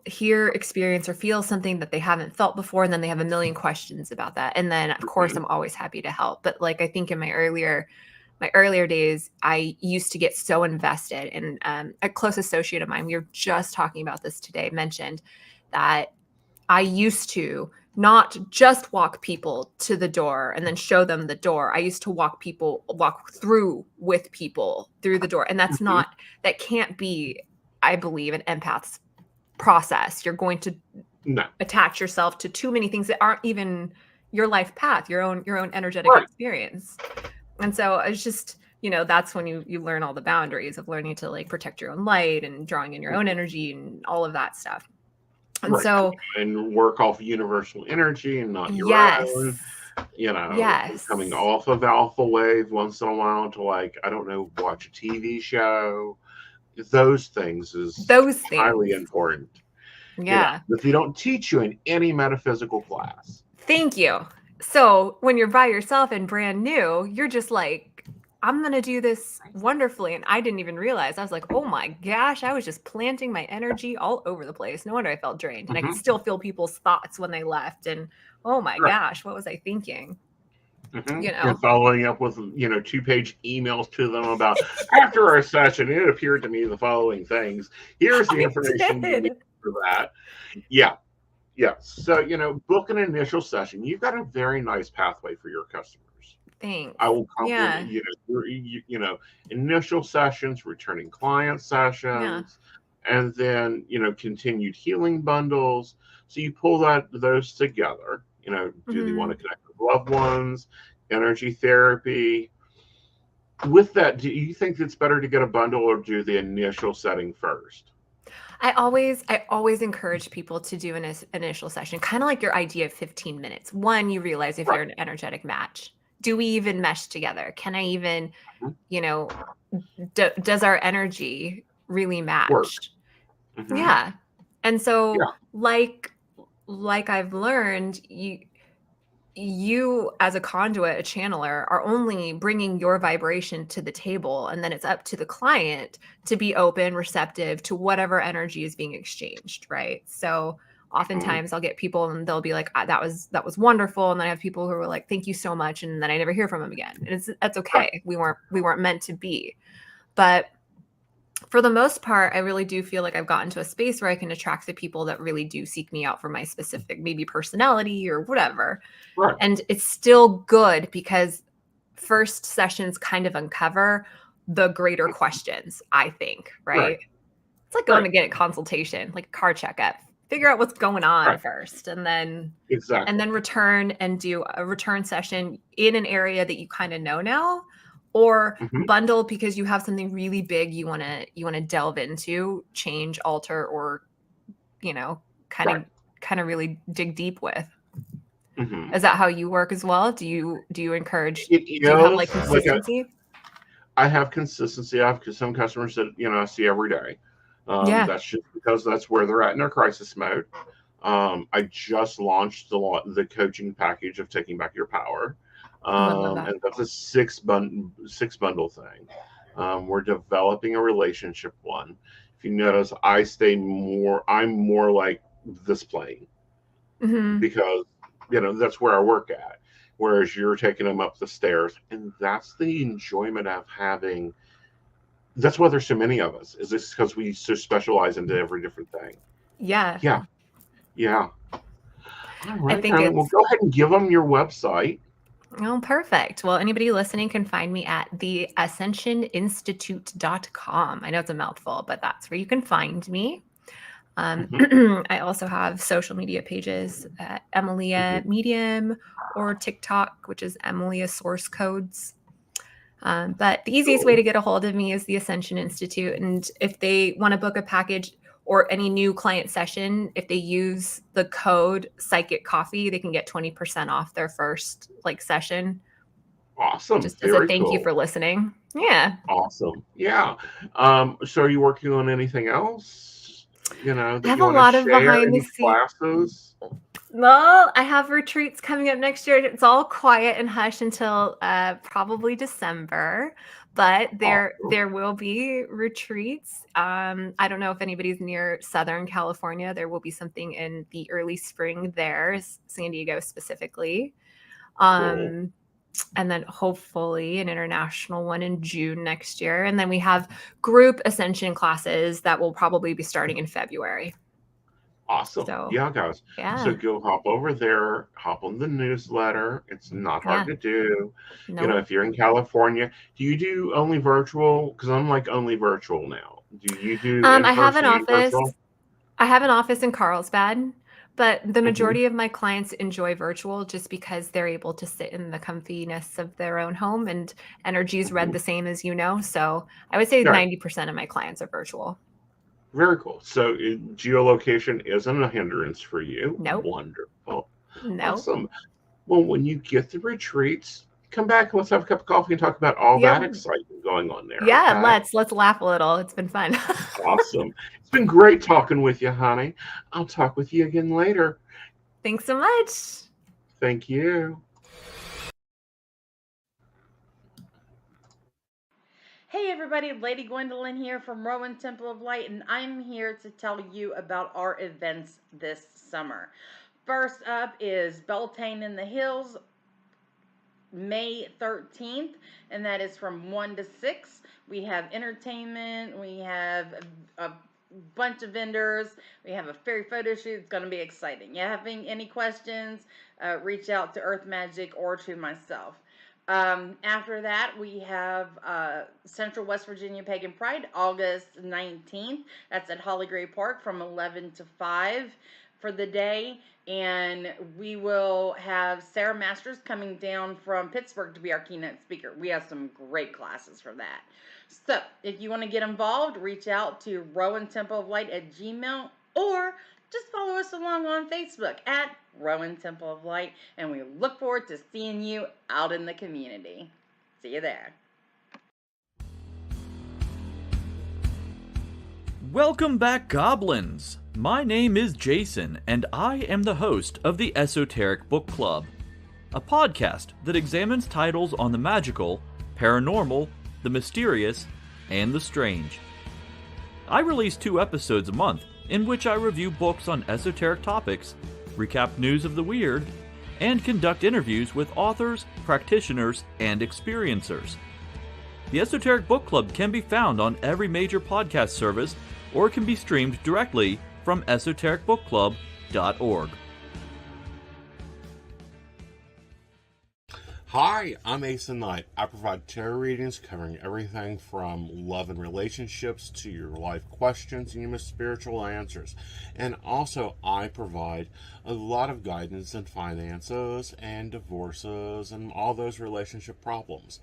hear, experience, or feel something that they haven't felt before, and then they have a million questions about that. And then, of course, I'm always happy to help. But like I think in my earlier days, I used to get so invested. And a close associate of mine, we were just talking about this today, mentioned that I used to not just walk people to the door and then show them the door. I used to walk through with people through the door. And that's that can't be, I believe, an empath's process. You're going to attach yourself to too many things that aren't even your life path, your own energetic experience. And so it's just, that's when you learn all the boundaries of learning to like protect your own light and drawing in your own energy and all of that stuff. And so, and work off universal energy and not your own, coming off of alpha wave once in a while to like, I don't know, watch a TV show. Those things is highly important. Yeah. If they don't teach you in any metaphysical class. Thank you. So when you're by yourself and brand new, you're just like, I'm going to do this wonderfully. And I didn't even realize. I was like, oh my gosh, I was just planting my energy all over the place. No wonder I felt drained. And I could still feel people's thoughts when they left. And oh my gosh, what was I thinking? And following up with, 2-page emails to them about, after our session, it appeared to me the following things. Here's the information you need for that. Yeah. Yeah. So, book an initial session. You've got a very nice pathway for your customers. Thanks. I will compliment initial sessions, returning client sessions, and then continued healing bundles. So you pull those together. Do they want to connect with loved ones, energy therapy? With that, do you think it's better to get a bundle or do the initial setting first? I always encourage people to do an initial session, kind of like your idea of 15 minutes. One, you realize if Right. you're an energetic match. Do we even mesh together? Can I even, you know, does our energy really Work. match? Hmm. Yeah. And so Yeah. like I've learned, you as a conduit, a channeler, are only bringing your vibration to the table, and then it's up to the client to be open, receptive to whatever energy is being exchanged, right? So Hmm. oftentimes I'll get people and they'll be like, that was wonderful, and then I have people who are like, thank you so much, and then I never hear from them again. And that's Right. okay. We weren't meant to be. But for the most part, I really do feel like I've gotten to a space where I can attract the people that really do seek me out for my specific, maybe personality or whatever. Right. And it's still good because first sessions kind of uncover the greater questions, I think, Right. right? It's like going Right. to get a consultation, like a car checkup. Figure out what's going on Right. first, and Exactly. then return and do a return session in an area that you kind of know now, or Hmm. bundle because you have something really big you want to delve into, change, alter, or you know, kind Right. of kind of really dig deep with. Hmm. Is that how you work as well? Do you encourage, It do you have like is like consistency? I have consistency. I have some customers that I see every day. Yeah. That's just because that's where they're at in their crisis mode. I just launched the coaching package of Taking Back Your Power, Oh, I love that. and that's a six bundle thing. We're developing a relationship one. If you notice, I'm more like this plane Mhm. because that's where I work at. Whereas you're taking them up the stairs, and that's the enjoyment of having. That's why there's so many of us. Is this because we so specialize into every different thing? Yeah. Yeah, yeah. All I right, think honey. Well, it's go ahead and give them your website. Oh, perfect. Well, anybody listening can find me at theascensioninstitute.com. I know it's a mouthful, but that's where you can find me. Hmm. I also have social media pages at Emilia Hmm. Medium or TikTok, which is Emilia Source Codes. But the easiest way Cool. to get a hold of me is the Ascension Institute. And if they want to book a package or any new client session, if they use the code Psychic Coffee, they can get 20% off their first session, Awesome. just as a Very thank you cool. for listening. Yeah. Awesome. Yeah. So, are you working on anything else? I That have you a want to lot of share? behind the Any scenes. classes? Well, I have retreats coming up next year. It's all quiet and hush until probably December, but Awesome. there will be retreats. I don't know if anybody's near Southern California. There will be something in the early spring there, San Diego specifically. Cool. Um, and then hopefully an international one in June next year. And then we have group ascension classes that will probably be starting in February. Awesome. So, Yeah, guys. So yeah. go hop over there, hop on the newsletter. It's not hard Yeah. to do. Nope. If you're in California, do you do only virtual? Because I'm like only virtual now. Do you do in I have an person and office. virtual? I have an office in Carlsbad, but the Hmm. majority of my clients enjoy virtual just because they're able to sit in the comfiness of their own home, and energy's read Hmm. the same as you know. So I would say All right. 90% of my clients are virtual. Very cool. So geolocation isn't a hindrance for you. Nope. Wonderful. Nope. Awesome. Well, when you get the retreats, come back and let's have a cup of coffee and talk about all that Yep. excitement going on there. Yeah, Okay. let's laugh a little. It's been fun. Awesome. It's been great talking with you, honey. I'll talk with you again later. Thanks so much. Thank you. Hey everybody, Lady Gwendolyn here from Rowan Temple of Light, and I'm here to tell you about our events this summer. First up is Beltane in the Hills, May 13th, and that is from 1 to 6. We have entertainment, we have a bunch of vendors, we have a fairy photo shoot. It's going to be exciting. You having any questions, reach out to Earth Magic or to myself. After that, we have Central West Virginia Pagan Pride, August 19th. That's at Holly Gray Park from 11 to 5. for the day. And we will have Sarah Masters coming down from Pittsburgh to be our keynote speaker. We have some great classes for that. So if you want to get involved, reach out to RowanTempleOfLight@gmail.com, or just follow us along on Facebook at Rowan Temple of Light, and we look forward to seeing you out in the community. See you there. Welcome back, Goblins! My name is Jason, and I am the host of the Esoteric Book Club, a podcast that examines titles on the magical, paranormal, the mysterious, and the strange. I release 2 episodes a month in which I review books on esoteric topics, recap news of the weird, and conduct interviews with authors, practitioners, and experiencers. The Esoteric Book Club can be found on every major podcast service or can be streamed directly from esotericbookclub.org. Hi, I'm Aeson Knight. I provide tarot readings covering everything from love and relationships to your life questions and your most spiritual answers. And also, I provide a lot of guidance in finances and divorces and all those relationship problems.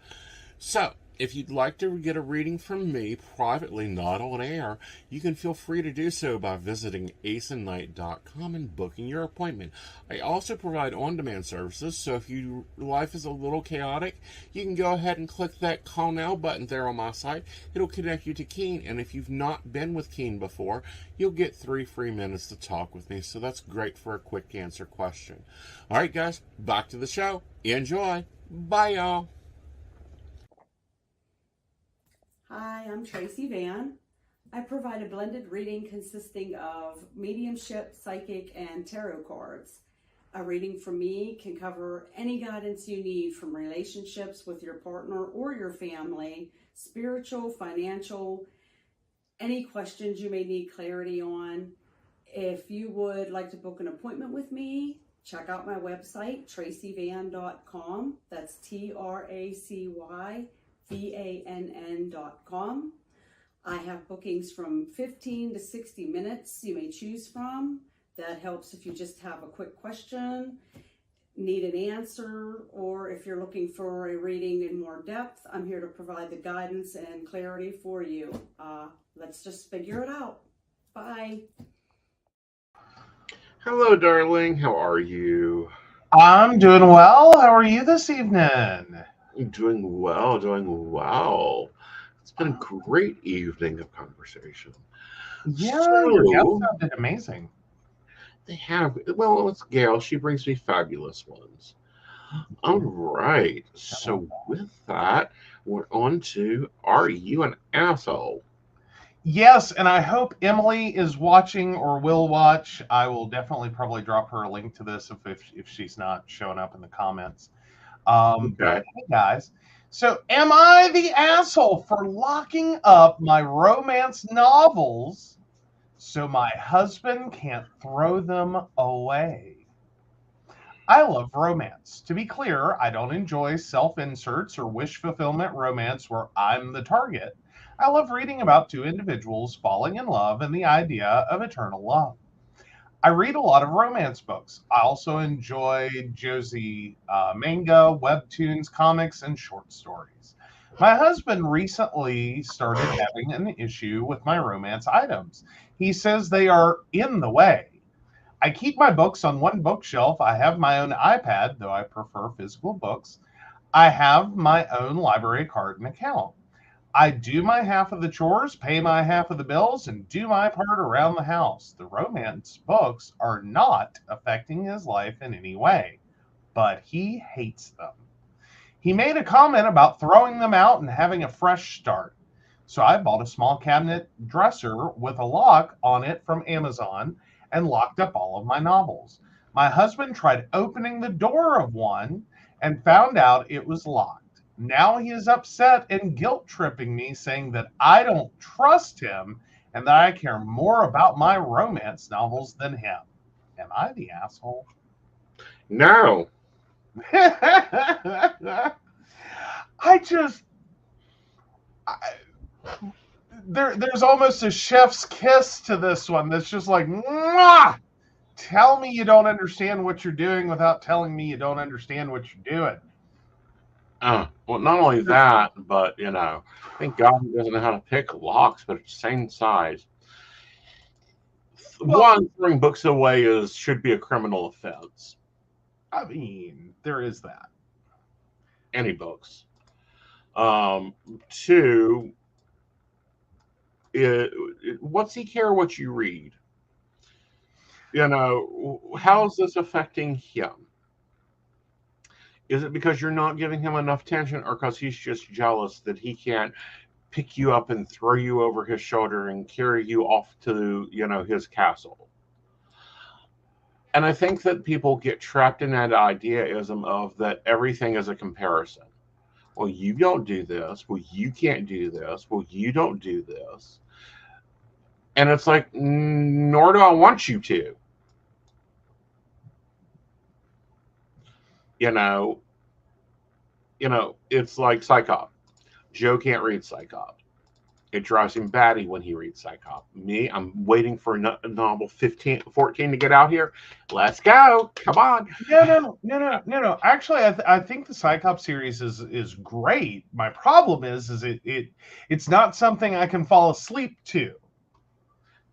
So, if you'd like to get a reading from me privately, not on air, you can feel free to do so by visiting aesonknight.com and booking your appointment. I also provide on-demand services, so if your life is a little chaotic, you can go ahead and click that Call Now button there on my site. It'll connect you to Keen, and if you've not been with Keen before, you'll get 3 free minutes to talk with me, so that's great for a quick answer question. All right, guys, back to the show. Enjoy. Bye, y'all. Hi, I'm Tracy Van. I provide a blended reading consisting of mediumship, psychic, and tarot cards. A reading from me can cover any guidance you need from relationships with your partner or your family, spiritual, financial, any questions you may need clarity on. If you would like to book an appointment with me, check out my website, tracyvann.com. That's TracyVann.com. I have bookings from 15 to 60 minutes you may choose from. That helps if you just have a quick question, need an answer, or if you're looking for a reading in more depth, I'm here to provide the guidance and clarity for you. Let's just figure it out. Bye. Hello, darling. How are you? I'm doing well. How are you this evening? Doing well, doing well. It's been a great evening of conversation. Yeah, your guests sounded amazing. They have. Well, it's Gail. She brings me fabulous ones. All right. So with that, we're on to Are You an Asshole? Yes, and I hope Emily is watching or will watch. I will definitely probably drop her a link to this if she's not showing up in the comments. Okay. Hey guys, so am I the asshole for locking up my romance novels so my husband can't throw them away? I love romance. To be clear, I don't enjoy self-inserts or wish fulfillment romance where I'm the target. I love reading about 2 individuals falling in love and the idea of eternal love. I read a lot of romance books. I also enjoy Josie manga, webtoons, comics, and short stories. My husband recently started having an issue with my romance items. He says they are in the way. I keep my books on one bookshelf. I have my own iPad, though I prefer physical books. I have my own library card and account. I do my half of the chores, pay my half of the bills, and do my part around the house. The romance books are not affecting his life in any way, but he hates them. He made a comment about throwing them out and having a fresh start. So I bought a small cabinet dresser with a lock on it from Amazon and locked up all of my novels. My husband tried opening the door of one and found out it was locked. Now he is upset and guilt-tripping me, saying that I don't trust him and that I care more about my romance novels than him. Am I the asshole? No. There's almost a chef's kiss to this one that's just like, mwah! tell me you don't understand what you're doing without telling me you don't understand what you're doing. Well, not only that, but thank God he doesn't know how to pick locks, but it's the same size. One, throwing books away should be a criminal offense. I mean, there is that. Any books. Two, what's he care what you read? How is this affecting him? Is it because you're not giving him enough attention, or because he's just jealous that he can't pick you up and throw you over his shoulder and carry you off to, his castle? And I think that people get trapped in that ideaism of that everything is a comparison. Well, you don't do this. Well, you can't do this. Well, you don't do this. And it's like, nor do I want you to. It's like Psychop. Joe can't read Psychop. It drives him batty when he reads Psychop. Me, I'm waiting for novel 14 to get out here. Let's go. Come on. No. Actually, I think the Psychop series is great. My problem is it's not something I can fall asleep to.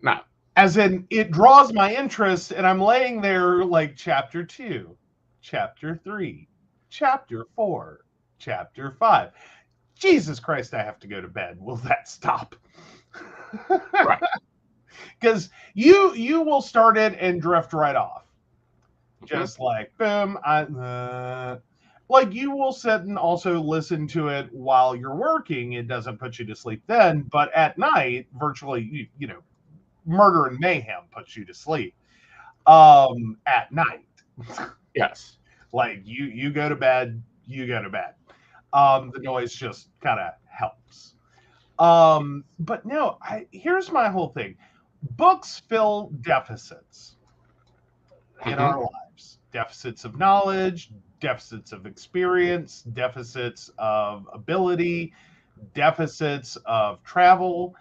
No. As in, it draws my interest, and I'm laying there like chapter 2, chapter 3, chapter 4, chapter 5. Jesus Christ, I have to go to bed. Will that stop? Right. Because you will start it and drift right off. Just like, boom. Like, you will sit and also listen to it while you're working. It doesn't put you to sleep then. But at night, virtually, murder and mayhem puts you to sleep. At night. Yes. Like, you go to bed, you go to bed. The noise just kind of helps. But no, here's my whole thing. Books fill deficits in our lives. Deficits of knowledge, deficits of experience, deficits of ability, deficits of travel.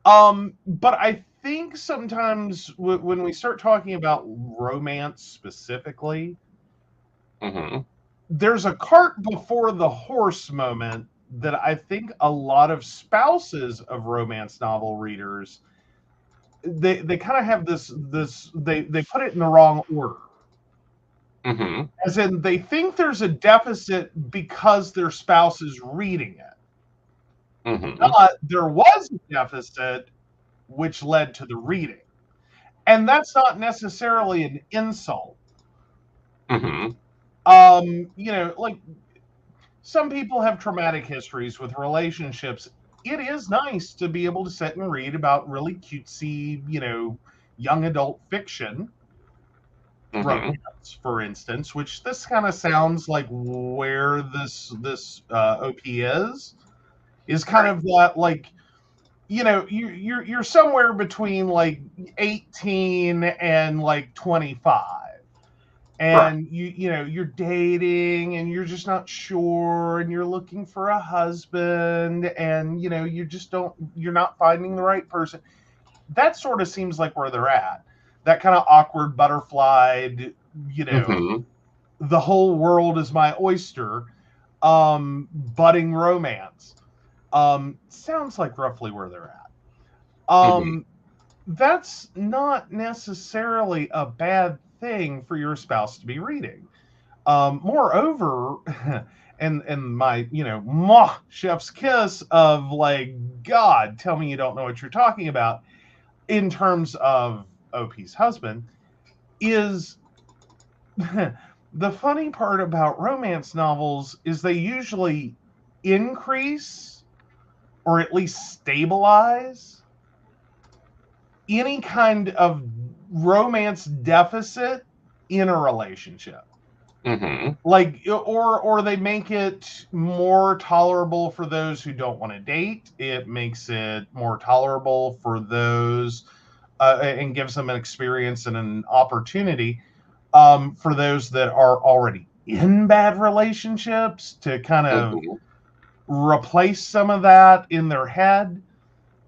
But I think sometimes when we start talking about romance specifically, there's a cart before the horse moment that I think a lot of spouses of romance novel readers, they kind of have this they put it in the wrong order. As in, they think there's a deficit because their spouse is reading it. But there was a deficit which led to the reading. And that's not necessarily an insult. Like, some people have traumatic histories with relationships. It is nice to be able to sit and read about really cutesy, young adult fiction. Romance, for instance, which this kind of sounds like where this OP is kind of that, like, you're somewhere between like 18 and like 25. And you're dating and you're just not sure, and you're looking for a husband, and you're not finding the right person. That sort of seems like where they're at. That kind of awkward butterflied, the whole world is my oyster, budding romance. Sounds like roughly where they're at. That's not necessarily a bad thing for your spouse to be reading. Moreover, and my chef's kiss of like, God, tell me you don't know what you're talking about, in terms of OP's husband, is the funny part about romance novels is they usually increase or at least stabilize any kind of romance deficit in a relationship. Like, or they make it more tolerable for those who don't want to date. It makes it more tolerable for those and gives them an experience and an opportunity for those that are already in bad relationships to kind of replace some of that in their head.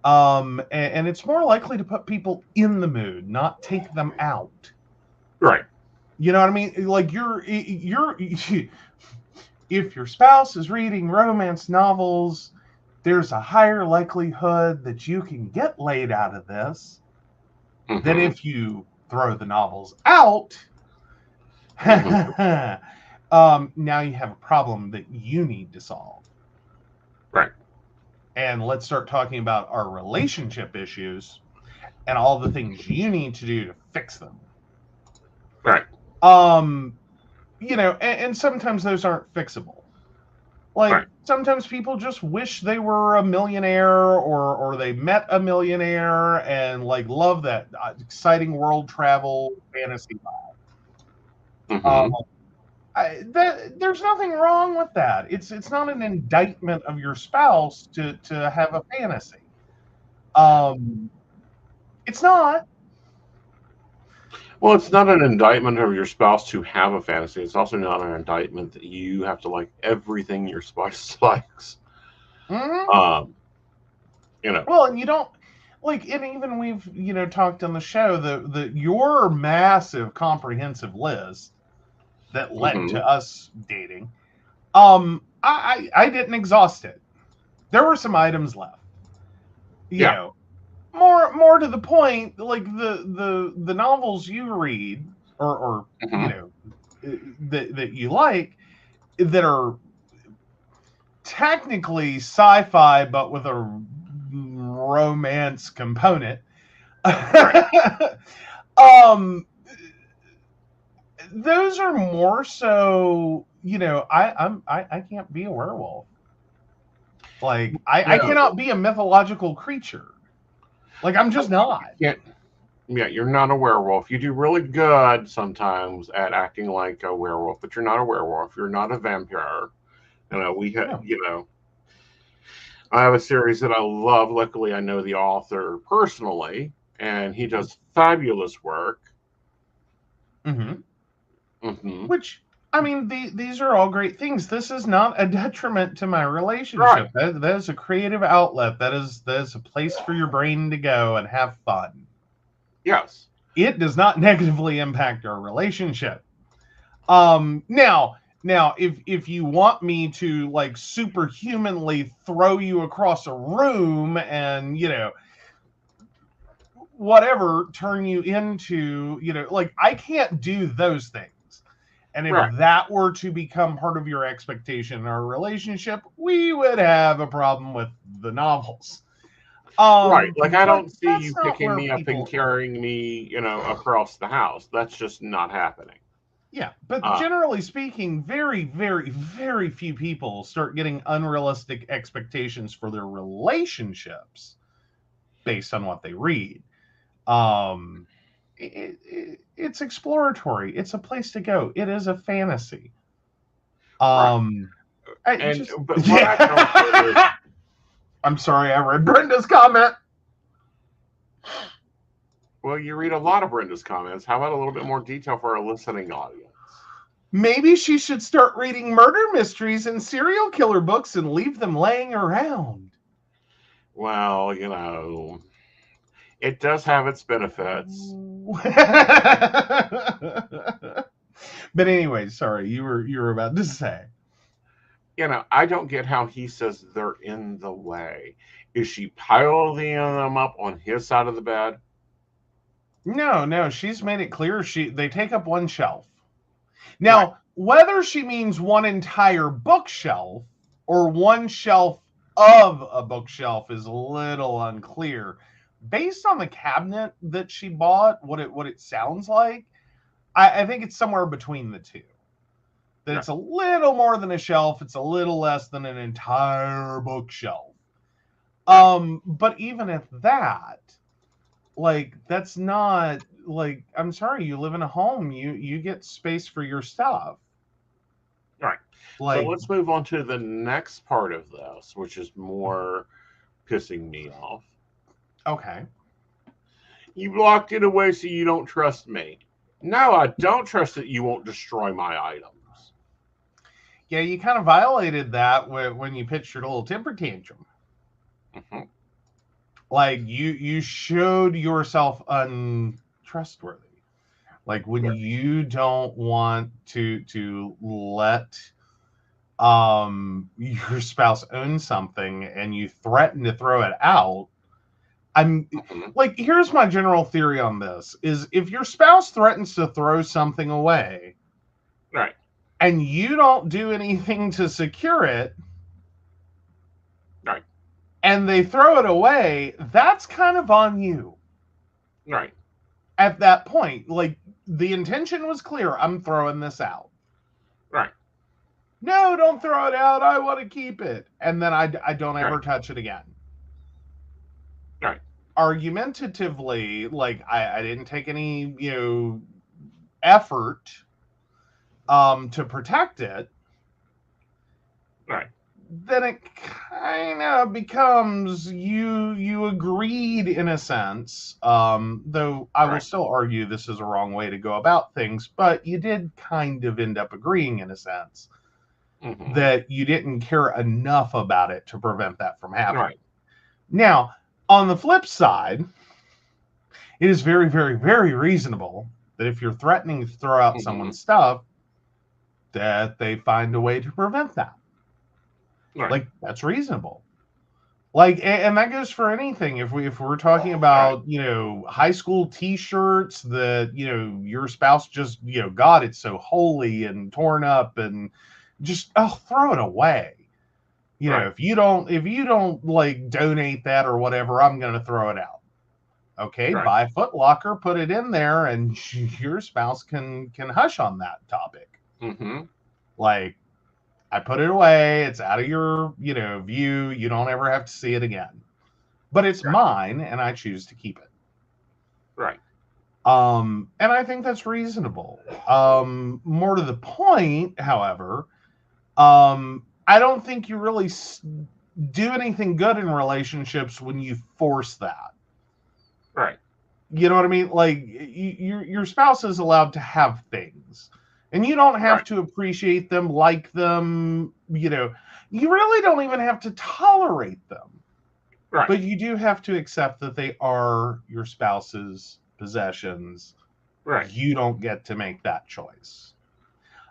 And it's more likely to put people in the mood, not take them out. Right. You know what I mean? Like if your spouse is reading romance novels, there's a higher likelihood that you can get laid out of this than if you throw the novels out. Now you have a problem that you need to solve. Right. And let's start talking about our relationship issues and all the things you need to do to fix them. Right. You know, and sometimes those aren't fixable. Like sometimes people just wish they were a millionaire or they met a millionaire and like love that exciting world travel fantasy life. There's nothing wrong with that. It's not an indictment of your spouse to have a fantasy. It's not. Well, it's not an indictment of your spouse to have a fantasy. It's also not an indictment that you have to like everything your spouse likes. Mm-hmm. You know. Well, and you don't like, and even we've talked on the show that your massive comprehensive list that led to us dating. I didn't exhaust it. There were some items left. You know, more to the point, like the novels you read or you know that you like that are technically sci-fi but with a romance component. Those are more so, I can't be a werewolf. Like I cannot be a mythological creature. Like I'm just not. Yeah, you're not a werewolf. You do really good sometimes at acting like a werewolf, but you're not a werewolf. You're not a vampire. We have, I have a series that I love. Luckily, I know the author personally, and he does fabulous work. Which, I mean, these are all great things. This is not a detriment to my relationship. Right. That is a creative outlet. That is a place for your brain to go and have fun. Yes. It does not negatively impact our relationship. Now, if you want me to like superhumanly throw you across a room and whatever, turn you into like I can't do those things. And if that were to become part of your expectation in our relationship, we would have a problem with the novels. Right. Like I don't see you picking me up and carrying me, across the house. That's just not happening. Yeah, but generally speaking, very, very, very few people start getting unrealistic expectations for their relationships based on what they read. It's exploratory. It's a place to go. It is a fantasy. I'm sorry, I read Brenda's comment. Well, you read a lot of Brenda's comments. How about a little bit more detail for our listening audience? Maybe she should start reading murder mysteries and serial killer books and leave them laying around. Well, it does have its benefits. But anyway, sorry, you were about to say. I don't get how he says they're in the way. Is she piling them up on his side of the bed? No, she's made it clear they take up one shelf. Now, whether she means one entire bookshelf or one shelf of a bookshelf is a little unclear. Based on the cabinet that she bought, what it sounds like, I think it's somewhere between the two. That it's a little more than a shelf, it's a little less than an entire bookshelf. But even at that, like that's not like, I'm sorry, you live in a home, you get space for your stuff. Right. So let's move on to the next part of this, which is more pissing me off. Okay. You locked it away so you don't trust me. No, I don't trust that you won't destroy my items. Yeah, you kind of violated that when you pitched your little temper tantrum. Like you showed yourself untrustworthy. Like when you don't want to let your spouse own something and you threaten to throw it out. I'm like, here's my general theory on this is if your spouse threatens to throw something away, right, and you don't do anything to secure it, right, and they throw it away, that's kind of on you. Right. At that point, like the intention was clear, I'm throwing this out. Right. No, don't throw it out. I want to keep it. And then I don't ever touch it again. Right. Argumentatively, like I didn't take any, effort to protect it. Right. Then it kind of becomes you agreed in a sense, though I will still argue this is a wrong way to go about things, but you did kind of end up agreeing in a sense. That you didn't care enough about it to prevent that from happening. Right. Now, on the flip side, it is very, very, very reasonable that if you're threatening to throw out someone's stuff, that they find a way to prevent that. Right. Like, that's reasonable. Like, and that goes for anything. If we're talking about, high school T-shirts that, your spouse just, God, it's so holy and torn up and just throw it away. If you don't like donate that or whatever, I'm going to throw it out. Okay, buy a Foot Locker, put it in there, and your spouse can hush on that topic. Like, I put it away. It's out of your view. You don't ever have to see it again. But it's mine, and I choose to keep it. Right. And I think that's reasonable. More to the point, however, I don't think you really do anything good in relationships when you force that. Right. You know what I mean? Like your spouse is allowed to have things, and you don't have to appreciate them, like them. You really don't even have to tolerate them. Right. But you do have to accept that they are your spouse's possessions. Right. You don't get to make that choice.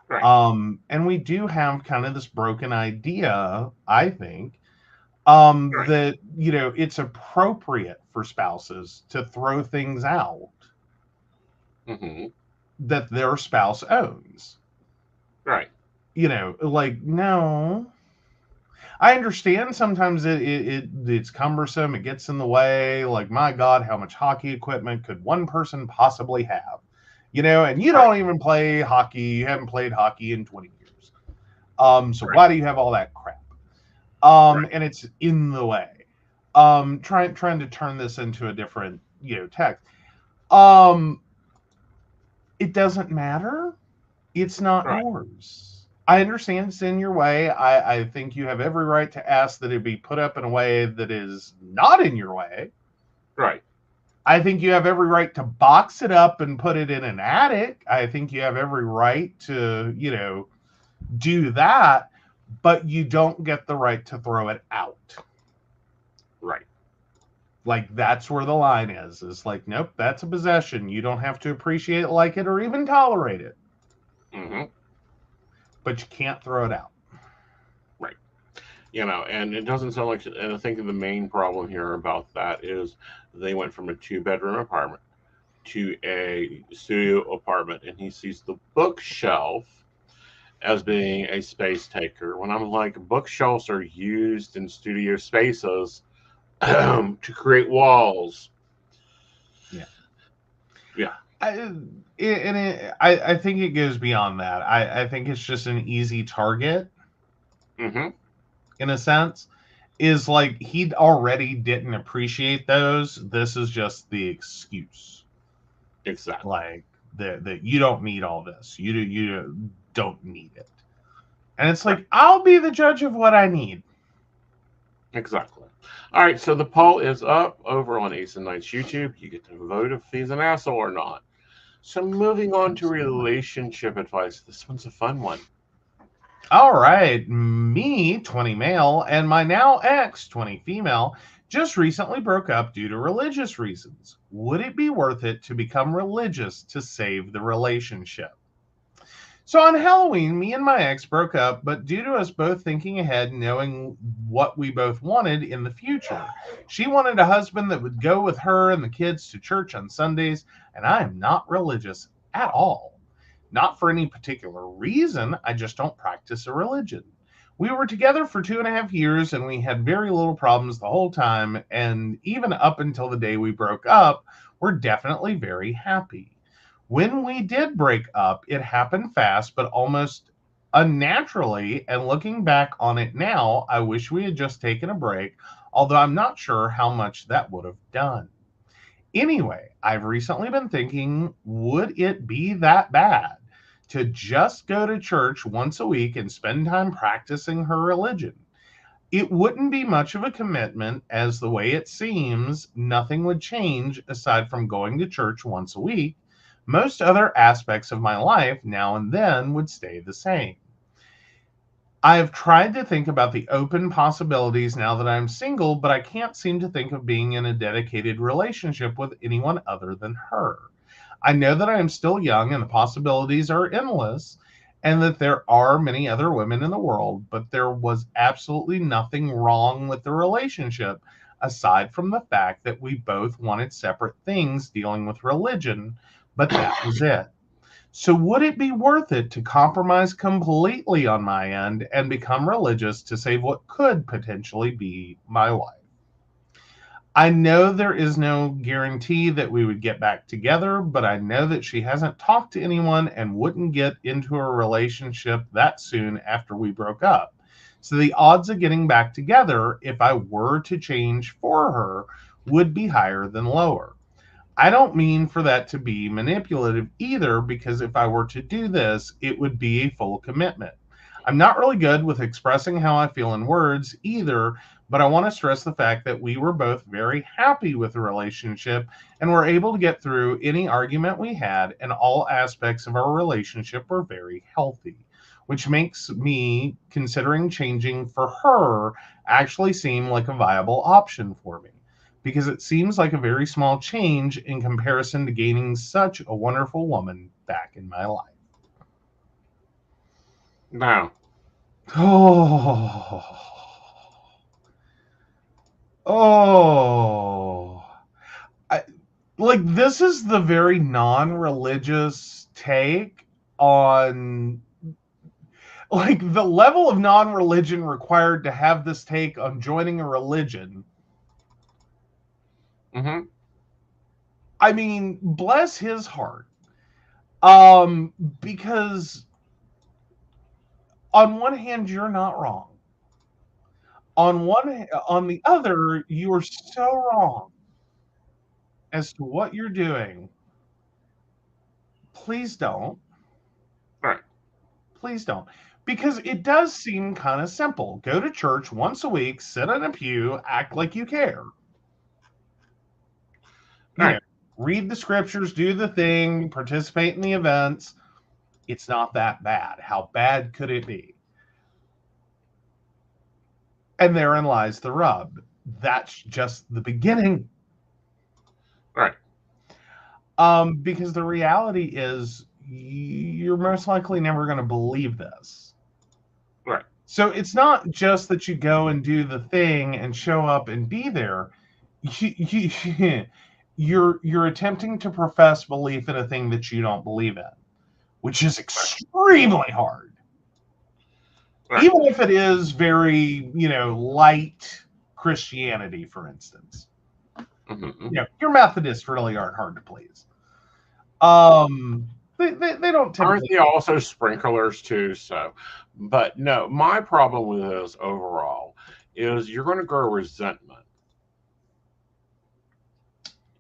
Right. And we do have kind of this broken idea, I think, that, it's appropriate for spouses to throw things out that their spouse owns. Right. Like, no. I understand sometimes it's cumbersome, it gets in the way. Like, my God, how much hockey equipment could one person possibly have? And you don't even play hockey. You haven't played hockey in 20 years. So why do you have all that crap? And it's in the way. Trying to turn this into a different, text. It doesn't matter. It's not yours. I understand it's in your way. I think you have every right to ask that it be put up in a way that is not in your way. Right. I think you have every right to box it up and put it in an attic. I think you have every right to, do that, but you don't get the right to throw it out. Right. Like, that's where the line is. It's like, nope, that's a possession. You don't have to appreciate it, like it, or even tolerate it. But you can't throw it out. Right. And it doesn't sound like, and I think the main problem here about that is they went from a 2-bedroom apartment to a studio apartment, and he sees the bookshelf as being a space taker. When I'm like, bookshelves are used in studio spaces to create walls. Yeah. I think it goes beyond that. I think it's just an easy target. In a sense, is like he already didn't appreciate those. This is just the excuse. Exactly. Like that you don't need all this. You don't need it. And it's like, I'll be the judge of what I need. Exactly. All right, so the poll is up over on Aeson Knight's YouTube. You get to vote if he's an asshole or not. So moving on to relationship advice. This one's a fun one. All right, me, 20 male, and my now ex, 20 female, Just recently broke up due to religious reasons. Would it be worth it to become religious to save the relationship? So on Halloween, me and my ex broke up, but due to us both thinking ahead, knowing what we both wanted in the future, she wanted a husband that would go with her and the kids to church on Sundays, and I am not religious at all. Not for any particular reason, I just don't practice a religion. We were together for 2.5 years and we had very little problems the whole time, and even up until the day we broke up, we're definitely very happy. When we did break up, it happened fast, but almost unnaturally. And looking back on it now, I wish we had just taken a break, although I'm not sure how much that would have done. Anyway, I've recently been thinking, would it be that bad to just go to church once a week and spend time practicing her religion? It wouldn't be much of a commitment, as the way it seems, nothing would change aside from going to church once a week. Most other aspects of my life now and then would stay the same. I have tried to think about the open possibilities now that I'm single, but I can't seem to think of being in a dedicated relationship with anyone other than her. I know that I am still young and the possibilities are endless, and that there are many other women in the world, but there was absolutely nothing wrong with the relationship aside from the fact that we both wanted separate things dealing with religion, but that was it. So would it be worth it to compromise completely on my end and become religious to save what could potentially be my life? I know there is no guarantee that we would get back together, but I know that she hasn't talked to anyone and wouldn't get into a relationship that soon after we broke up. So the odds of getting back together, if I were to change for her, would be higher than lower. I don't mean for that to be manipulative either, because if I were to do this, it would be a full commitment. I'm not really good with expressing how I feel in words either, but I want to stress the fact that we were both very happy with the relationship and were able to get through any argument we had, and all aspects of our relationship were very healthy, which makes me considering changing for her actually seem like a viable option for me, because it seems like a very small change in comparison to gaining such a wonderful woman back in my life. Now. This is the very non-religious take on, like, the level of non-religion required to have this take on joining a religion. Mm-hmm. I mean, bless his heart. Because on one hand, you're not wrong. On the other, you are so wrong as to what you're doing. Please don't. Right. Please don't. Because it does seem kind of simple. Go to church once a week, sit in a pew, act like you care. You know, read the scriptures, do the thing, participate in the events. It's not that bad. How bad could it be? And therein lies the rub. That's just the beginning. Right. Because the reality is you're most likely never going to believe this. Right. So it's not just that you go and do the thing and show up and be there. You're attempting to profess belief in a thing that you don't believe in, which is extremely hard. Right. Even if it is very, light Christianity, for instance. Mm-hmm. Your Methodists really aren't hard to please. They don't typically. Aren't they also sprinklers too? So, but no, my problem with this overall is you're going to grow resentment.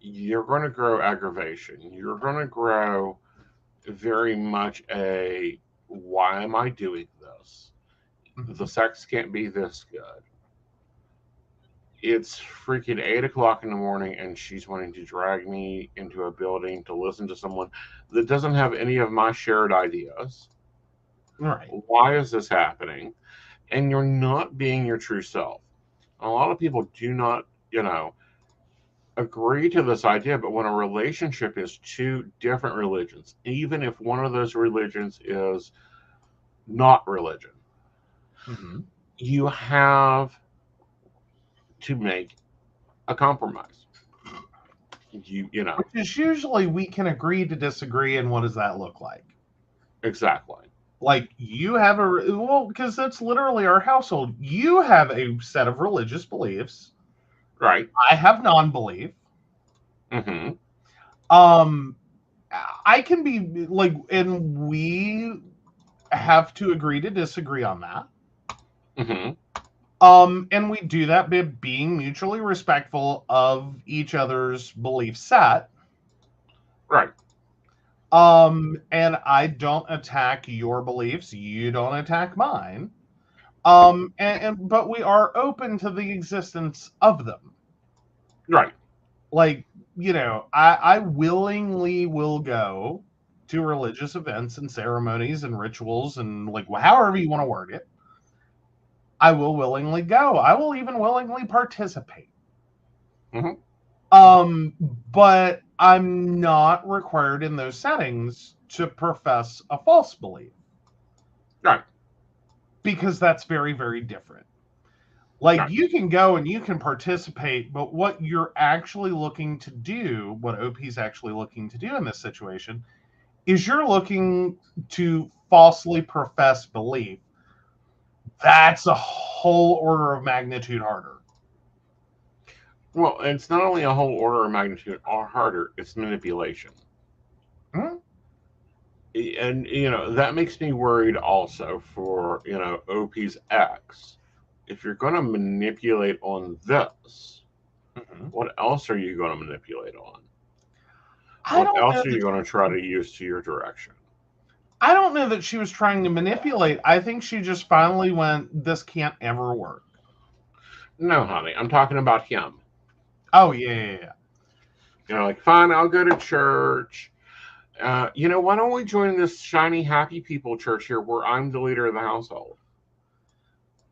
You're going to grow aggravation. You're going to grow very much a, why am I doing this? The sex can't be this good. It's freaking 8 o'clock in the morning and she's wanting to drag me into a building to listen to someone that doesn't have any of my shared ideas. Right. Why is this happening? And you're not being your true self. A lot of people do not agree to this idea. But when a relationship is two different religions, even if one of those religions is not religion, you have to make a compromise. Which is usually we can agree to disagree, and what does that look like? Exactly. Like you have because that's literally our household. You have a set of religious beliefs, right? I have non-belief. I can be like, and we have to agree to disagree on that. And we do that by being mutually respectful of each other's belief set. Right. And I don't attack your beliefs, you don't attack mine. But we are open to the existence of them. Right. Like, I willingly will go to religious events and ceremonies and rituals and like however you want to word it. I will willingly go. I will even willingly participate. But I'm not required in those settings to profess a false belief. Right. Because that's very, very different. Like, you can go and you can participate, but what you're actually looking to do, what OP's actually looking to do in this situation, is you're looking to falsely profess belief. That's a whole order of magnitude harder. Well, it's not only a whole order of magnitude harder, it's manipulation. And, that makes me worried also for, OP's ex. If you're going to manipulate on this, what else are you going to manipulate on? What else are you going to try to use to your direction? I don't know that she was trying to manipulate. I think she just finally went, this can't ever work. No, honey, I'm talking about him. Oh, yeah. Like, fine, I'll go to church. Why don't we join this shiny, happy people church here where I'm the leader of the household?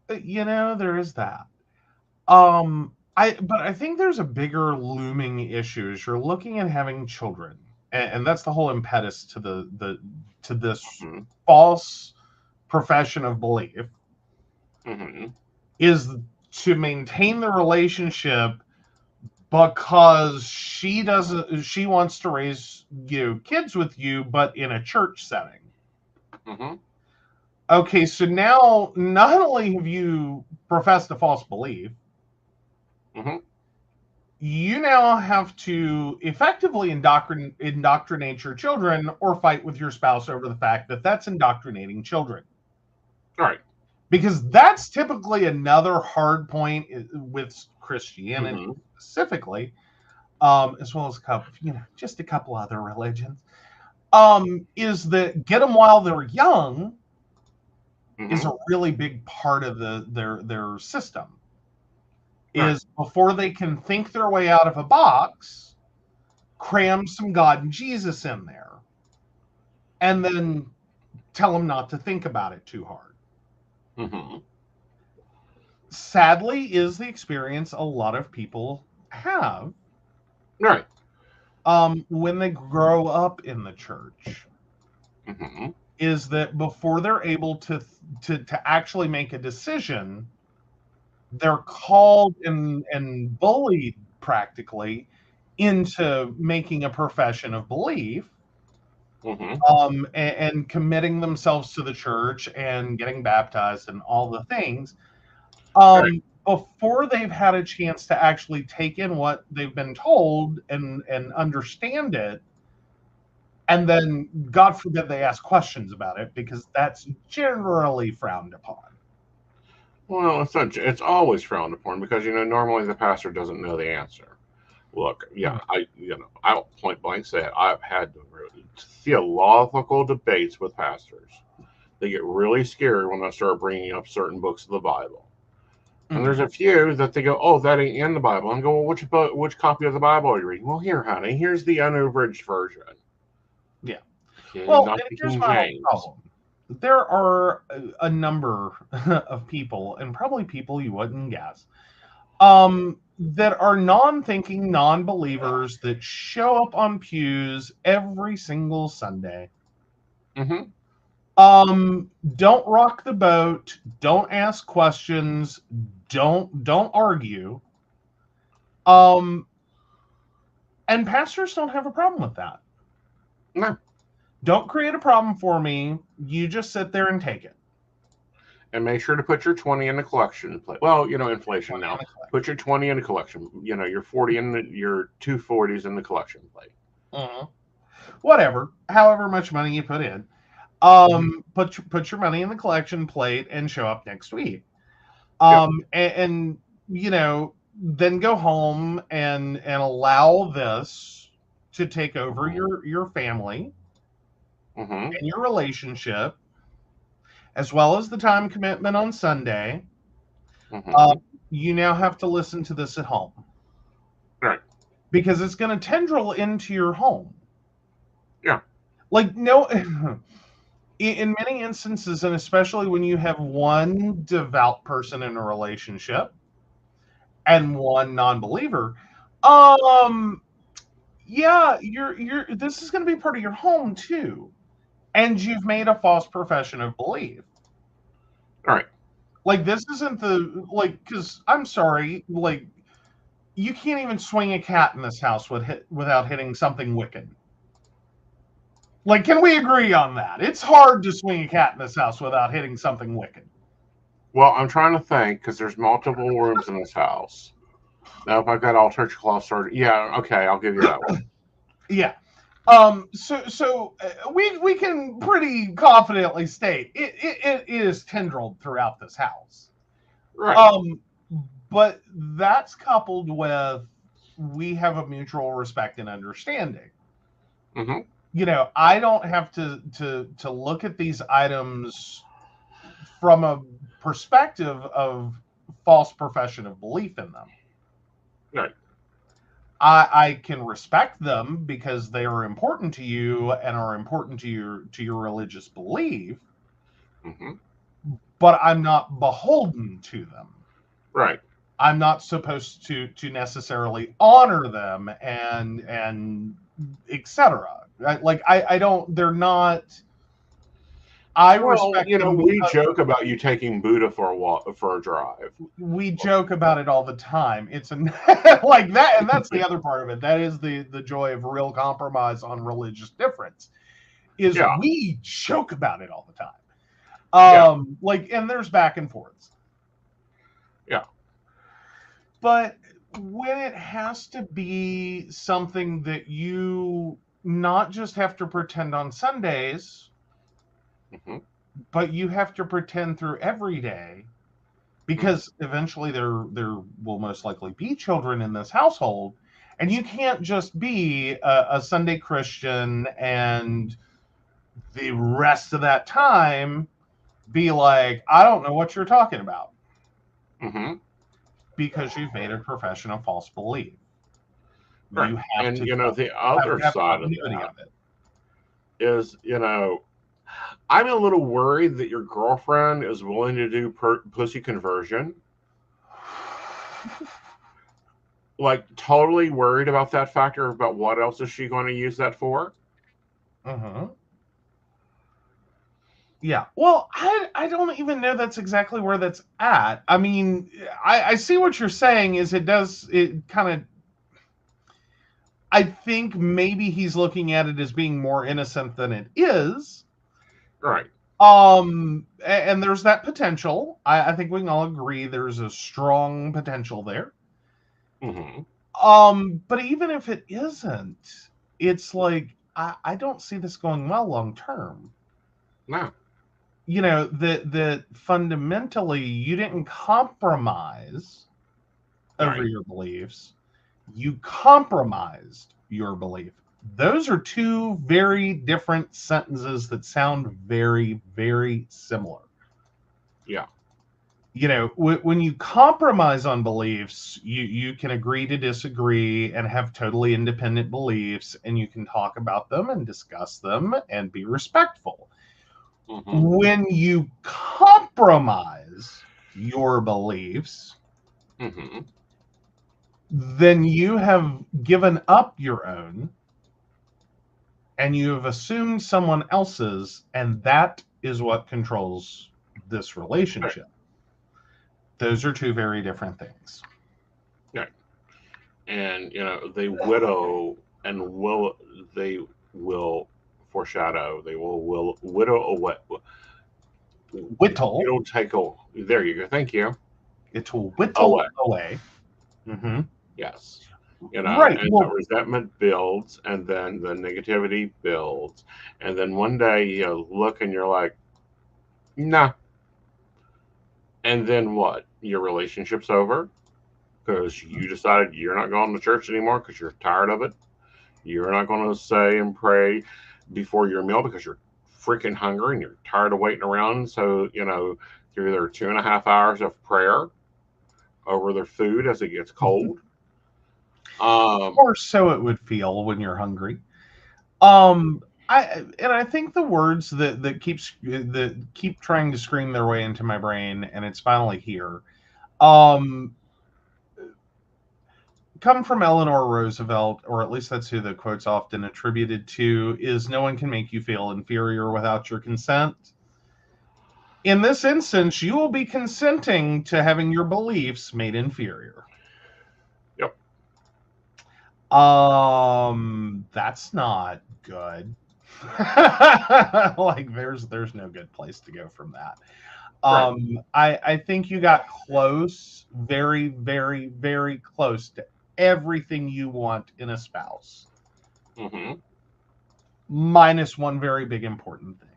There is that. But I think there's a bigger looming issue as you're looking at having children, and that's the whole impetus to this false profession of belief, is to maintain the relationship because she wants to raise kids with you, but in a church setting. Okay, so now not only have you professed a false belief, you now have to effectively indoctrinate your children or fight with your spouse over the fact that that's indoctrinating children. Right. Because that's typically another hard point with Christianity specifically, as well as just a couple other religions, is that get them while they're young is a really big part of their system. Right. Is before they can think their way out of a box, cram some God and Jesus in there, and then tell them not to think about it too hard. Sadly, is the experience a lot of people have. Right. When they grow up in the church. Is that before they're able to actually make a decision, they're called and bullied practically into making a profession of belief, and committing themselves to the church and getting baptized and all the things, before they've had a chance to actually take in what they've been told and understand it. And then, God forbid, they ask questions about it, because that's generally frowned upon. Well, it's always frowned upon, because normally the pastor doesn't know the answer. Look, I'll point blank say it. I've had theological debates with pastors. They get really scared when I start bringing up certain books of the Bible. And there's a few that they go, "Oh, that ain't in the Bible." And I go, "Well, which copy of the Bible are you reading?" "Well, here, honey, here's the unabridged version." Yeah. Okay, well, here's my problem. There are a number of people, and probably people you wouldn't guess, that are non-thinking, non-believers that show up on pews every single Sunday. Mm-hmm. Don't rock the boat. Don't ask questions. Don't argue. And pastors don't have a problem with that. No. Don't create a problem for me. You just sit there and take it. And make sure to put your 20 in the collection plate. Well, inflation now. Put your 20 in the collection. Your 40 your 240s in the collection plate. Mm-hmm. Whatever. However much money you put in. Put your money in the collection plate and show up next week. And then go home and allow this to take over your family and your relationship, as well as the time commitment on Sunday. You now have to listen to this at home. Right. Because it's going to tendril into your home. Yeah. Like, no, in many instances, and especially when you have one devout person in a relationship and one non-believer, yeah, this is going to be part of your home too. And you've made a false profession of belief. All right. Like, this isn't because I'm sorry, like, you can't even swing a cat in this house without hitting something wicked. Like, can we agree on that? It's hard to swing a cat in this house without hitting something wicked. Well, I'm trying to think, because there's multiple rooms in this house. Now, if I've got all church cloth started, yeah, okay, I'll give you that one. Yeah. So we can pretty confidently state it is tendrilled throughout this house. Right. But that's coupled with we have a mutual respect and understanding. Mm-hmm. I don't have to look at these items from a perspective of false profession of belief in them. Right. I can respect them because they are important to you and are important to your religious belief. Mm-hmm. But I'm not beholden to them. Right. I'm not supposed to necessarily honor them and etc. Like I don't. They're not. Respect them. We joke about you taking Buddha for a drive. We joke about it all the time. It's like that, and that's the other part of it. That is the joy of real compromise on religious difference. We joke about it all the time. And there's back and forths. Yeah. But when it has to be something that you not just have to pretend on Sundays, but you have to pretend through every day, because eventually there will most likely be children in this household, and you can't just be a Sunday Christian and the rest of that time be like, I don't know what you're talking about. Because you've made a profession of false belief. Right. You have the other side of it is, I'm a little worried that your girlfriend is willing to do pussy conversion. Like, totally worried about that factor, about what else is she going to use that for? Yeah. Well, I don't even know that's exactly where that's at. I mean, I see what you're saying is it kind of, I think maybe he's looking at it as being more innocent than it is. Right. And there's that potential. I think we can all agree there's a strong potential there. But even if it isn't, it's like, I don't see this going well long term. No. That fundamentally you didn't compromise over your beliefs. You compromised your belief. Those are two very different sentences that sound very, very similar. Yeah. When you compromise on beliefs, you can agree to disagree and have totally independent beliefs, and you can talk about them and discuss them and be respectful. When you compromise your beliefs, then you have given up your own and you have assumed someone else's, and that is what controls this relationship. Those are two very different things. Yeah. And, they widow and they will foreshadow, they will widow away. Whittle. It'll take a, there you go. Thank you. It will whittle away. Mm-hmm. Yes. Right. And the resentment builds, and then the negativity builds. And then one day you look and you're like, nah. And then what? Your relationship's over because you decided you're not going to church anymore because you're tired of it. You're not going to say and pray before your meal because you're freaking hungry and you're tired of waiting around. So, through their 2.5 hours of prayer over their food as it gets cold. Or so it would feel when you're hungry. I think the words that keep trying to scream their way into my brain, and it's finally here, come from Eleanor Roosevelt, or at least that's who the quote's often attributed to, is no one can make you feel inferior without your consent. In this instance, you will be consenting to having your beliefs made inferior. Yep. That's not good. Like there's no good place to go from that. Right. I think you got close, very, very, very close to everything you want in a spouse. Mm-hmm. Minus one very big important thing.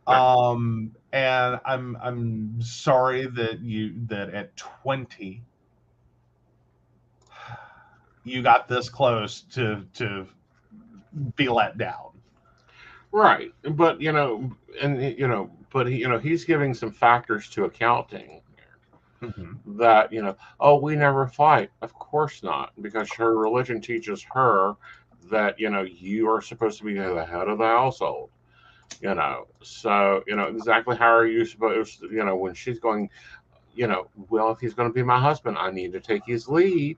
Right. And I'm sorry that at 20 you got this close to be let down. Right. But he's giving some factors to accounting. Mm-hmm. That, we never fight. Of course not, because her religion teaches her that, you are supposed to be the head of the household. So, exactly how are you supposed to, when she's going, well, if he's going to be my husband, I need to take his lead.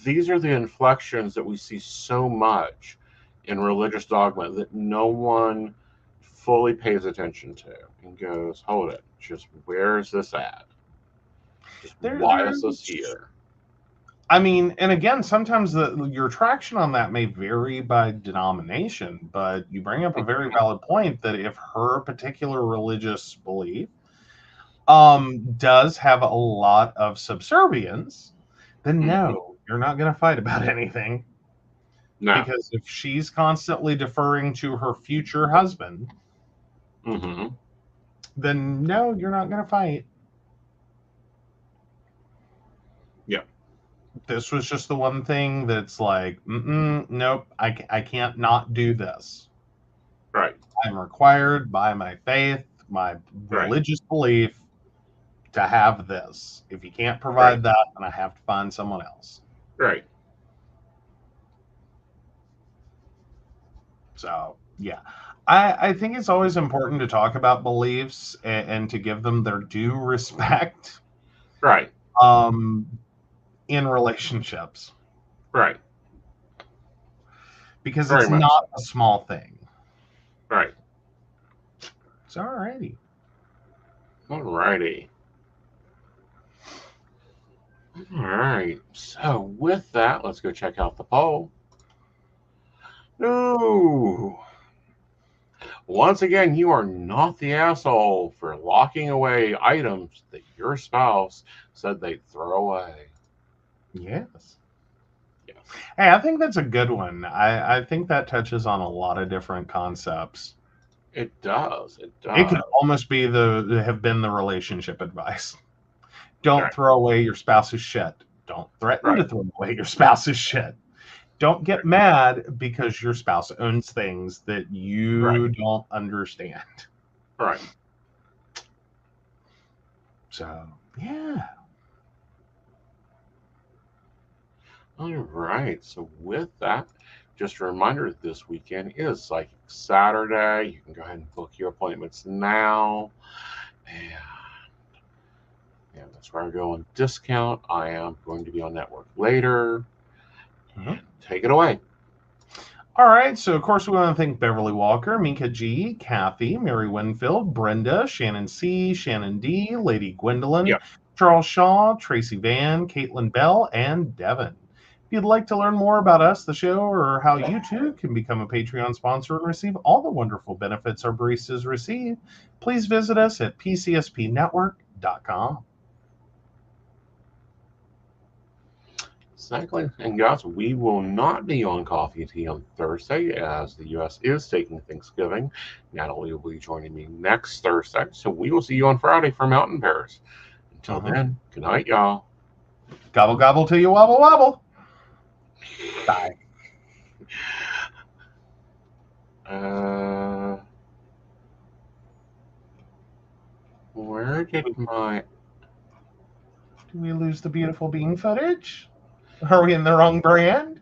These are the inflections that we see so much in religious dogma that no one fully pays attention to and goes, hold it, just where is this at? Just why is this here? I mean, and again, sometimes your traction on that may vary by denomination, but you bring up a very valid point that if her particular religious belief does have a lot of subservience, then no, you're not going to fight about anything. No. Because if she's constantly deferring to her future husband, then no, you're not going to fight. Yeah. This was just the one thing that's like, nope, I can't not do this. Right. I'm required by my faith, my religious belief, to have this. If you can't provide that, then I have to find someone else. Right. So, yeah. I think it's always important to talk about beliefs and to give them their due respect. Right. In relationships. Right. Because it's not a small thing. Right. So, alrighty. Alrighty. All right. So with that, let's go check out the poll. No. Once again, you are not the asshole for locking away items that your spouse said they'd throw away. Yes. Yeah. Hey, I think that's a good one. I think that touches on a lot of different concepts. It does. It does. It could almost be have been the relationship advice. Don't throw away your spouse's shit. Don't threaten to throw away your spouse's shit. Don't get mad because your spouse owns things that you don't understand. Right. So, yeah. All right. So with that, just a reminder that this weekend is Psychic Saturday. You can go ahead and book your appointments now. And And that's where I go on discount. I am going to be on network later. Take it away. All right, so of course we want to thank Beverly Walker, Mika G, Kathy, Mary Winfield, Brenda, Shannon C, Shannon D, Lady Gwendolyn, Charles Shaw, Tracy Van, Caitlin Bell, and Devin. If you'd like to learn more about us, the show, or how you too can become a Patreon sponsor and receive all the wonderful benefits our baristas receive, please visit us at pcspnetwork.com. Exactly. And guys, we will not be on Coffee and Tea on Thursday as the U.S. is taking Thanksgiving. Natalie will be joining me next Thursday. So we will see you on Friday for Mountain Bears. Until then, good night, y'all. Gobble, gobble till you wobble, wobble. Bye. Where did my... Did we lose the beautiful bean footage? Are we in the wrong brand?